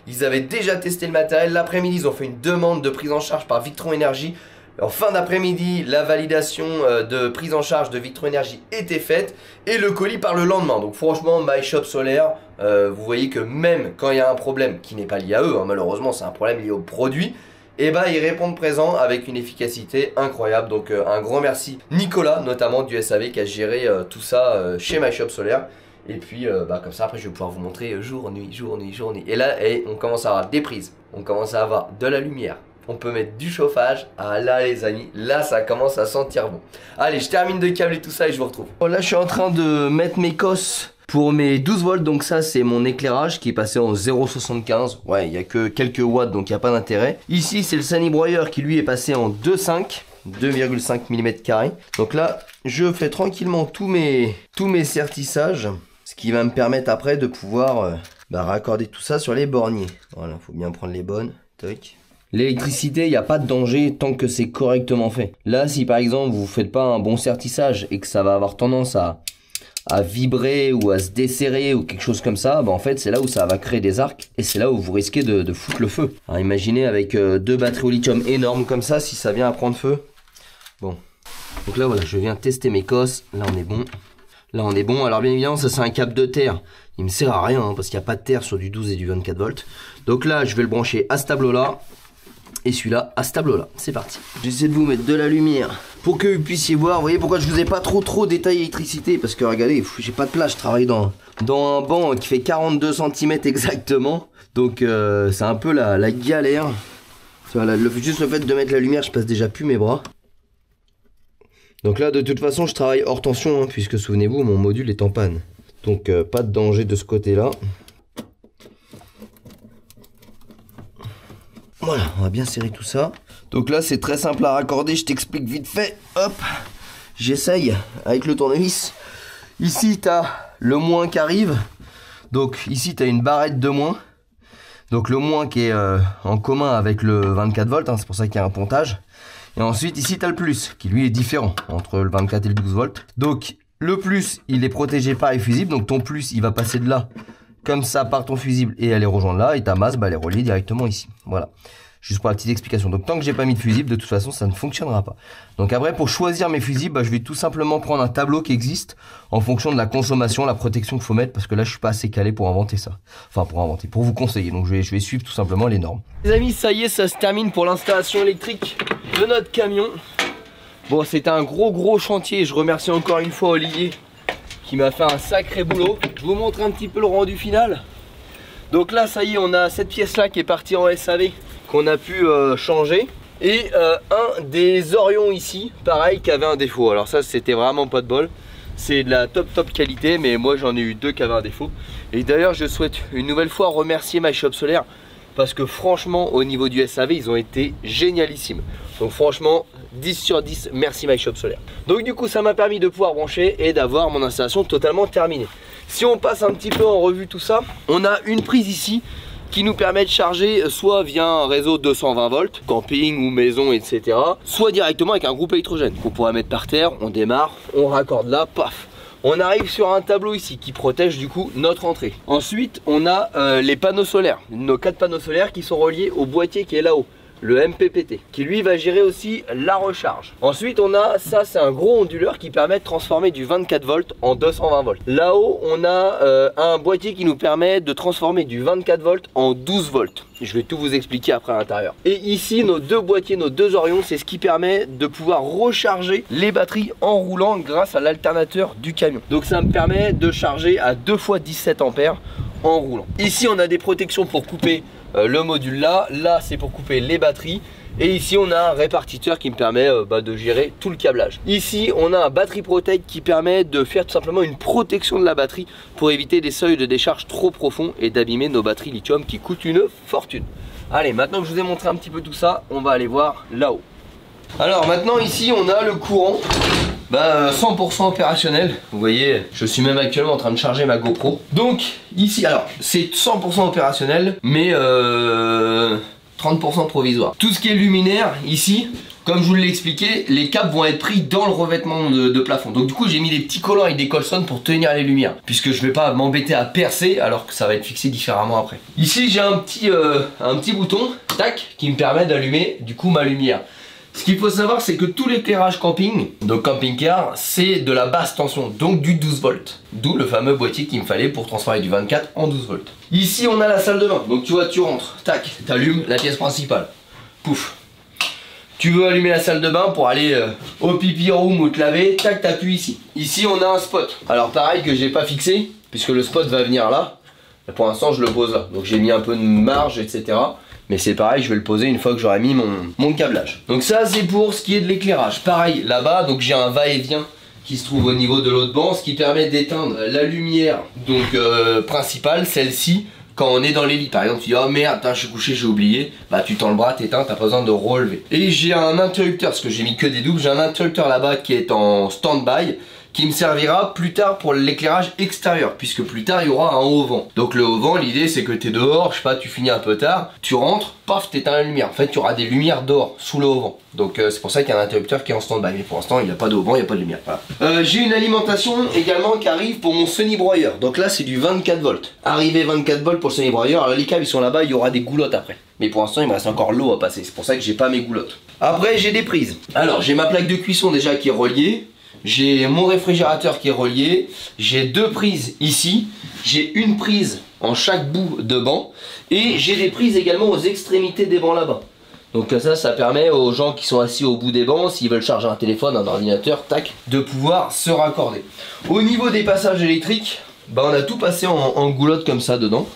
ils avaient déjà testé le matériel, l'après-midi ils ont fait une demande de prise en charge par Victron Energy. En fin d'après-midi, la validation de prise en charge de Victron Energy était faite et le colis part le lendemain. Donc franchement, MyShop Solaire, vous voyez que même quand il y a un problème qui n'est pas lié à eux, hein, malheureusement c'est un problème lié au produit, et bah ils répondent présent avec une efficacité incroyable. Donc un grand merci Nicolas notamment du SAV qui a géré tout ça chez MyShop Solaire. Et puis bah, comme ça après je vais pouvoir vous montrer jour, nuit. Et là on commence à avoir des prises, on commence à avoir de la lumière. On peut mettre du chauffage. Ah là les amis, là ça commence à sentir bon. Allez, je termine de câbler tout ça et je vous retrouve. Bon, là je suis en train de mettre mes cosses pour mes 12 volts. Donc ça c'est mon éclairage qui est passé en 0,75. Ouais, il n'y a que quelques watts donc il n'y a pas d'intérêt. Ici c'est le sanibroyeur qui lui est passé en 2,5. 2,5 mm². Donc là je fais tranquillement tous mes sertissages. Ce qui va me permettre après de pouvoir raccorder tout ça sur les borniers. Voilà, faut bien prendre les bonnes. Toc. L'électricité, il n'y a pas de danger tant que c'est correctement fait. Là, si par exemple vous ne faites pas un bon sertissage et que ça va avoir tendance à vibrer ou à se desserrer ou quelque chose comme ça, bah en fait c'est là où ça va créer des arcs et c'est là où vous risquez de foutre le feu. Alors imaginez avec deux batteries au lithium énormes comme ça, si ça vient à prendre feu, Bon, donc là voilà, je viens tester mes cosses. Là on est bon. Là on est bon. Alors bien évidemment ça c'est un câble de terre. Il me sert à rien hein, parce qu'il n'y a pas de terre sur du 12 et du 24 volts. Donc là je vais le brancher à ce tableau là. Et celui-là à ce tableau là. C'est parti. J'essaie de vous mettre de la lumière pour que vous puissiez voir. Vous voyez pourquoi je vous ai pas trop détaillé l'électricité. Parce que regardez, j'ai pas de place. Je travaille dans un banc qui fait 42 cm exactement. Donc c'est un peu la galère. Voilà, juste le fait de mettre la lumière, je passe déjà plus mes bras. Donc là, de toute façon, je travaille hors tension, hein, puisque souvenez-vous, mon module est en panne. Donc pas de danger de ce côté-là. Voilà, on va bien serrer tout ça. Donc là, c'est très simple à raccorder, je t'explique vite fait. Hop, j'essaye avec le tournevis. Ici, tu as le moins qui arrive. Donc ici, tu as une barrette de moins. Donc le moins qui est en commun avec le 24 volts, hein, c'est pour ça qu'il y a un pontage. Et ensuite ici tu as le plus, qui lui est différent entre le 24 et le 12 volts. Donc le plus il est protégé par les fusibles, donc ton plus il va passer de là, comme ça par ton fusible et aller rejoindre là. Et ta masse bah, elle est reliée directement ici, voilà. Juste pour la petite explication. Donc tant que j'ai pas mis de fusible, de toute façon ça ne fonctionnera pas. Donc après pour choisir mes fusibles, bah, je vais tout simplement prendre un tableau qui existe en fonction de la consommation, la protection qu'il faut mettre, parce que là je suis pas assez calé pour inventer ça. Enfin pour vous conseiller. Donc je vais suivre tout simplement les normes. Les amis, ça y est, ça se termine pour l'installation électrique de notre camion. Bon, c'était un gros chantier. Je remercie encore une fois Olivier qui m'a fait un sacré boulot. Je vous montre un petit peu le rendu final. Donc là ça y est, on a cette pièce là qui est partie en SAV, qu'on a pu changer, et un des Orions ici pareil qui avait un défaut. Alors ça c'était vraiment pas de bol, c'est de la top qualité, mais moi j'en ai eu deux qui avaient un défaut. Et d'ailleurs je souhaite une nouvelle fois remercier My Shop Solaire, parce que franchement au niveau du SAV ils ont été génialissimes. Donc franchement 10 sur 10, merci My Shop Solaire. Donc du coup ça m'a permis de pouvoir brancher et d'avoir mon installation totalement terminée. Si on passe un petit peu en revue tout ça, on a une prise ici qui nous permet de charger soit via un réseau 220 volts, camping ou maison, etc. soit directement avec un groupe électrogène qu'on pourrait mettre par terre. On démarre, on raccorde là, paf. On arrive sur un tableau ici qui protège du coup notre entrée. Ensuite on a les panneaux solaires, nos 4 panneaux solaires qui sont reliés au boîtier qui est là-haut, le MPPT, qui lui va gérer aussi la recharge. Ensuite on a ça, c'est un gros onduleur qui permet de transformer du 24 volts en 220 volts. Là-haut on a un boîtier qui nous permet de transformer du 24 volts en 12 volts. Je vais tout vous expliquer après à l'intérieur. Et ici nos deux boîtiers, nos deux Orions, c'est ce qui permet de pouvoir recharger les batteries en roulant grâce à l'alternateur du camion. Donc ça me permet de charger à 2 fois 17 ampères en roulant. Ici on a des protections pour couper le module là c'est pour couper les batteries, et ici on a un répartiteur qui me permet de gérer tout le câblage. Ici on a un battery protect qui permet de faire tout simplement une protection de la batterie pour éviter des seuils de décharge trop profonds et d'abîmer nos batteries lithium qui coûtent une fortune. Allez, maintenant que je vous ai montré un petit peu tout ça, on va aller voir là-haut. Alors maintenant ici on a le courant 100% opérationnel. Vous voyez, je suis même actuellement en train de charger ma GoPro. Donc ici, alors c'est 100% opérationnel, mais 30% provisoire. Tout ce qui est luminaire ici, comme je vous l'ai expliqué, les câbles vont être pris dans le revêtement de plafond. Donc du coup j'ai mis des petits collants avec des colsons pour tenir les lumières, puisque je vais pas m'embêter à percer alors que ça va être fixé différemment après. Ici j'ai un petit bouton, tac, qui me permet d'allumer du coup ma lumière. Ce qu'il faut savoir, c'est que tout l'éclairage camping, donc camping-car, c'est de la basse tension, donc du 12 volts. D'où le fameux boîtier qu'il me fallait pour transformer du 24 en 12 volts. Ici, on a la salle de bain. Donc tu vois, tu rentres, tac, t'allumes la pièce principale. Pouf. Tu veux allumer la salle de bain pour aller au pipi room ou te laver, tac, t'appuies ici. Ici, on a un spot. Alors pareil que j'ai pas fixé, puisque le spot va venir là. Pour l'instant, je le pose là. Donc j'ai mis un peu de marge, etc. Mais c'est pareil, je vais le poser une fois que j'aurai mis mon câblage. Donc ça c'est pour ce qui est de l'éclairage. Pareil là-bas, donc j'ai un va-et-vient qui se trouve au niveau de l'autre banc, ce qui permet d'éteindre la lumière donc principale, celle-ci, quand on est dans les lits. Par exemple tu dis oh merde, je suis couché, j'ai oublié. Bah tu tends le bras, t'éteins, t'as pas besoin de relever. Et j'ai un interrupteur, parce que j'ai mis que des doubles, j'ai un interrupteur là-bas qui est en stand-by, qui me servira plus tard pour l'éclairage extérieur, puisque plus tard il y aura un haut vent. Donc le haut vent, l'idée c'est que tu es dehors, je sais pas, tu finis un peu tard, tu rentres, paf, t'éteins la lumière. En fait, tu auras des lumières dehors, sous le haut vent. Donc c'est pour ça qu'il y a un interrupteur qui est en stand-by. Mais pour l'instant, il n'y a pas de haut vent, il n'y a pas de lumière. Voilà. J'ai une alimentation également qui arrive pour mon semi-broyeur. Donc là, c'est du 24 volts. Arrivé 24 volts pour le semi-broyeur. Alors les câbles, ils sont là-bas, il y aura des goulottes après. mais pour l'instant il me reste encore l'eau à passer, c'est pour ça que j'ai pas mes goulottes. Après j'ai des prises. Alors j'ai ma plaque de cuisson déjà qui est reliée, j'ai mon réfrigérateur qui est relié, j'ai 2 prises ici, j'ai une prise en chaque bout de banc et j'ai des prises également aux extrémités des bancs là-bas. Donc ça permet aux gens qui sont assis au bout des bancs, s'ils veulent charger un téléphone, un ordinateur, tac, de pouvoir se raccorder. Au niveau des passages électriques, bah on a tout passé en goulotte comme ça dedans,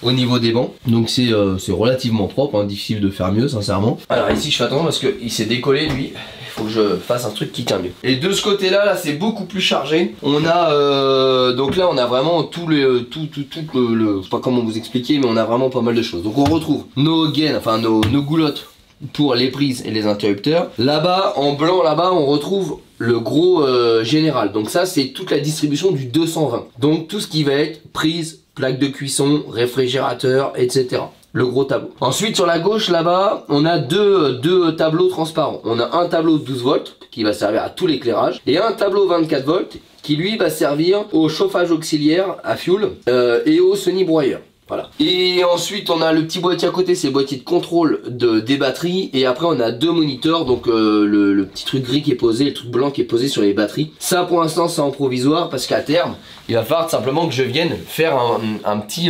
au niveau des bancs. Donc c'est relativement propre, hein, difficile de faire mieux sincèrement. Alors ici je fais attention parce qu'il s'est décollé lui, il faut que je fasse un truc qui tient mieux. Et de ce côté là, c'est beaucoup plus chargé. On a, donc là on a vraiment tout le, je sais pas comment vous expliquer, mais on a vraiment pas mal de choses. Donc on retrouve nos gaines, enfin nos goulottes pour les prises et les interrupteurs. Là-bas, en blanc, là-bas, on retrouve le gros général. Donc ça, c'est toute la distribution du 220. Donc tout ce qui va être prise, plaque de cuisson, réfrigérateur, etc. Le gros tableau. Ensuite, sur la gauche, là-bas, on a deux tableaux transparents. On a un tableau de 12 volts qui va servir à tout l'éclairage et un tableau 24 volts qui lui va servir au chauffage auxiliaire à fuel et au semi-broyeur. Voilà. Et ensuite on a le petit boîtier à côté, c'est le boîtier de contrôle des batteries. Et après on a 2 moniteurs, donc le petit truc gris qui est posé, le truc blanc qui est posé sur les batteries. Ça pour l'instant c'est en provisoire parce qu'à terme il va falloir simplement que je vienne faire un petit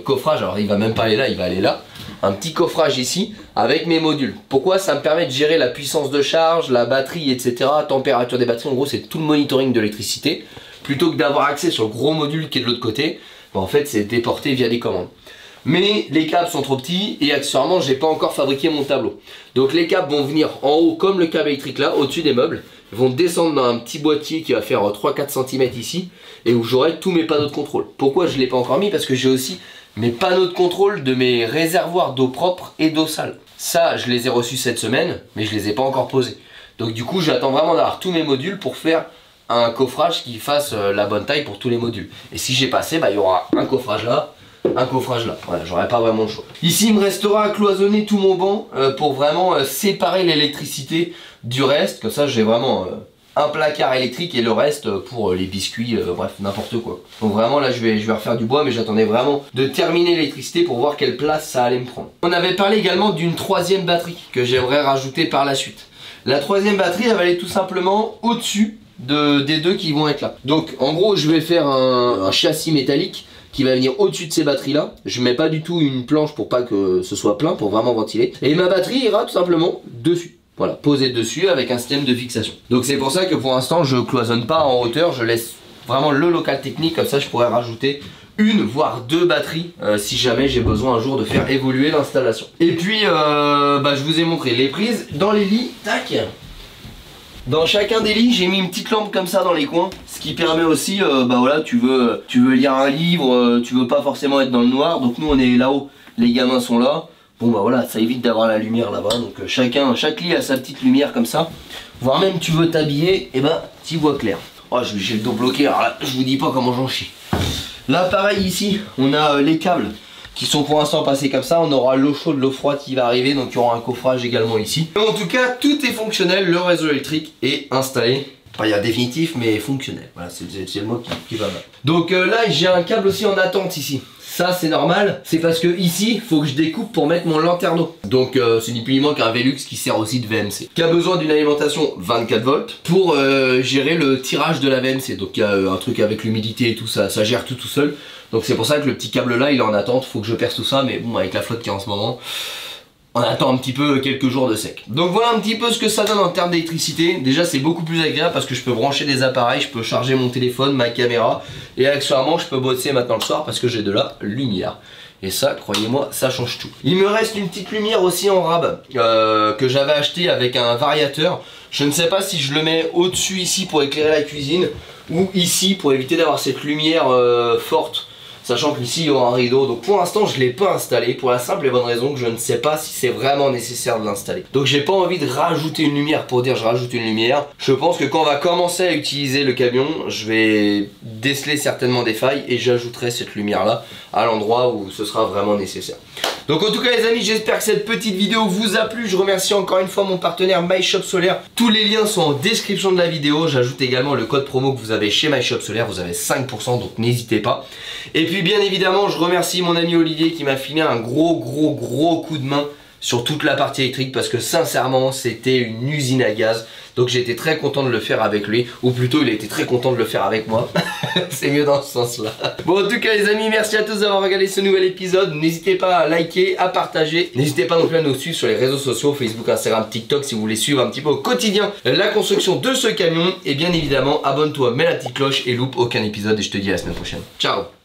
coffrage. Alors il va même pas aller là, il va aller là. Un petit coffrage ici avec mes modules. Pourquoi? Ça me permet de gérer la puissance de charge, la batterie, etc. Température des batteries, en gros c'est tout le monitoring de l'électricité. Plutôt que d'avoir accès sur le gros module qui est de l'autre côté. Bon, en fait c'est déporté via des commandes. Mais les câbles sont trop petits et accessoirement j'ai pas encore fabriqué mon tableau. Donc les câbles vont venir en haut comme le câble électrique là, au-dessus des meubles. Ils vont descendre dans un petit boîtier qui va faire 3-4 cm ici. Et où j'aurai tous mes panneaux de contrôle. Pourquoi je ne l'ai pas encore mis? Parce que j'ai aussi mes panneaux de contrôle de mes réservoirs d'eau propre et d'eau sale. Ça je les ai reçus cette semaine mais je les ai pas encore posés. Donc du coup j'attends vraiment d'avoir tous mes modules pour faire un coffrage qui fasse la bonne taille pour tous les modules. Et si j'ai passé, bah il y aura un coffrage là, un coffrage là. Voilà, j'aurai pas vraiment le choix. Ici il me restera à cloisonner tout mon banc pour vraiment séparer l'électricité du reste. Comme ça j'ai vraiment un placard électrique et le reste pour les biscuits, bref n'importe quoi. Donc vraiment là je vais refaire du bois, mais j'attendais vraiment de terminer l'électricité pour voir quelle place ça allait me prendre. On avait parlé également d'une 3e batterie que j'aimerais rajouter par la suite. La 3e batterie elle va aller tout simplement au-dessus des 2 qui vont être là. Donc en gros je vais faire un châssis métallique qui va venir au-dessus de ces batteries là. Je mets pas du tout une planche pour pas que ce soit plein, pour vraiment ventiler. Et ma batterie ira tout simplement dessus. Voilà, posée dessus avec un système de fixation. Donc c'est pour ça que pour l'instant je cloisonne pas en hauteur, je laisse vraiment le local technique, comme ça je pourrais rajouter une voire 2 batteries si jamais j'ai besoin un jour de faire évoluer l'installation. Et puis bah, je vous ai montré les prises dans les lits, tac. Dans chacun des lits, j'ai mis une petite lampe comme ça dans les coins, ce qui permet aussi, bah voilà, tu veux lire un livre, tu veux pas forcément être dans le noir, donc nous on est là-haut, les gamins sont là, bon bah voilà, ça évite d'avoir la lumière là-bas, donc chaque lit a sa petite lumière comme ça, voire même tu veux t'habiller, et ben t'y vois clair. Oh j'ai le dos bloqué, alors là je vous dis pas comment j'en chie. Là pareil ici, on a les câbles qui sont pour l'instant passés comme ça, on aura l'eau chaude, l'eau froide qui va arriver, donc il y aura un coffrage également ici. En tout cas, tout est fonctionnel, le réseau électrique est installé. Pas il y a définitif, mais fonctionnel. Voilà, c'est le mot qui va mal. Donc là, j'ai un câble aussi en attente ici. Ça c'est normal, c'est parce que ici il faut que je découpe pour mettre mon lanterneau. Donc c'est ni plus ni moins qu'un Velux qui sert aussi de VMC, qui a besoin d'une alimentation 24 volts pour gérer le tirage de la VMC. Donc il y a un truc avec l'humidité et tout ça, ça gère tout seul. Donc c'est pour ça que le petit câble là il est en attente, faut que je perce tout ça, mais bon avec la flotte qui est en ce moment, on attend un petit peu quelques jours de sec. Donc voilà un petit peu ce que ça donne en termes d'électricité. Déjà c'est beaucoup plus agréable parce que je peux brancher des appareils, je peux charger mon téléphone, ma caméra, et accessoirement je peux bosser maintenant le soir parce que j'ai de la lumière. Et ça, croyez-moi, ça change tout. Il me reste une petite lumière aussi en rab que j'avais acheté avec un variateur. Je ne sais pas si je le mets au-dessus ici pour éclairer la cuisine ou ici pour éviter d'avoir cette lumière forte. Sachant qu'ici il y aura un rideau, donc pour l'instant je ne l'ai pas installé pour la simple et bonne raison que je ne sais pas si c'est vraiment nécessaire de l'installer. Donc j'ai pas envie de rajouter une lumière pour dire je rajoute une lumière. Je pense que quand on va commencer à utiliser le camion, je vais déceler certainement des failles et j'ajouterai cette lumière là à l'endroit où ce sera vraiment nécessaire. Donc en tout cas les amis, j'espère que cette petite vidéo vous a plu. Je remercie encore une fois mon partenaire MyShop Solaire. Tous les liens sont en description de la vidéo. J'ajoute également le code promo que vous avez chez MyShop Solaire. Vous avez 5%, donc n'hésitez pas. Et puis bien évidemment, je remercie mon ami Olivier qui m'a filé un gros coup de main sur toute la partie électrique, parce que sincèrement c'était une usine à gaz. Donc j'ai été très content de le faire avec lui, ou plutôt il a été très content de le faire avec moi. C'est mieux dans ce sens là. Bon en tout cas les amis, merci à tous d'avoir regardé ce nouvel épisode. N'hésitez pas à liker, à partager. N'hésitez pas non plus à nous suivre sur les réseaux sociaux, Facebook, Instagram, TikTok, si vous voulez suivre un petit peu au quotidien la construction de ce camion. Et bien évidemment abonne-toi, mets la petite cloche et loupe aucun épisode. Et je te dis à la semaine prochaine. Ciao.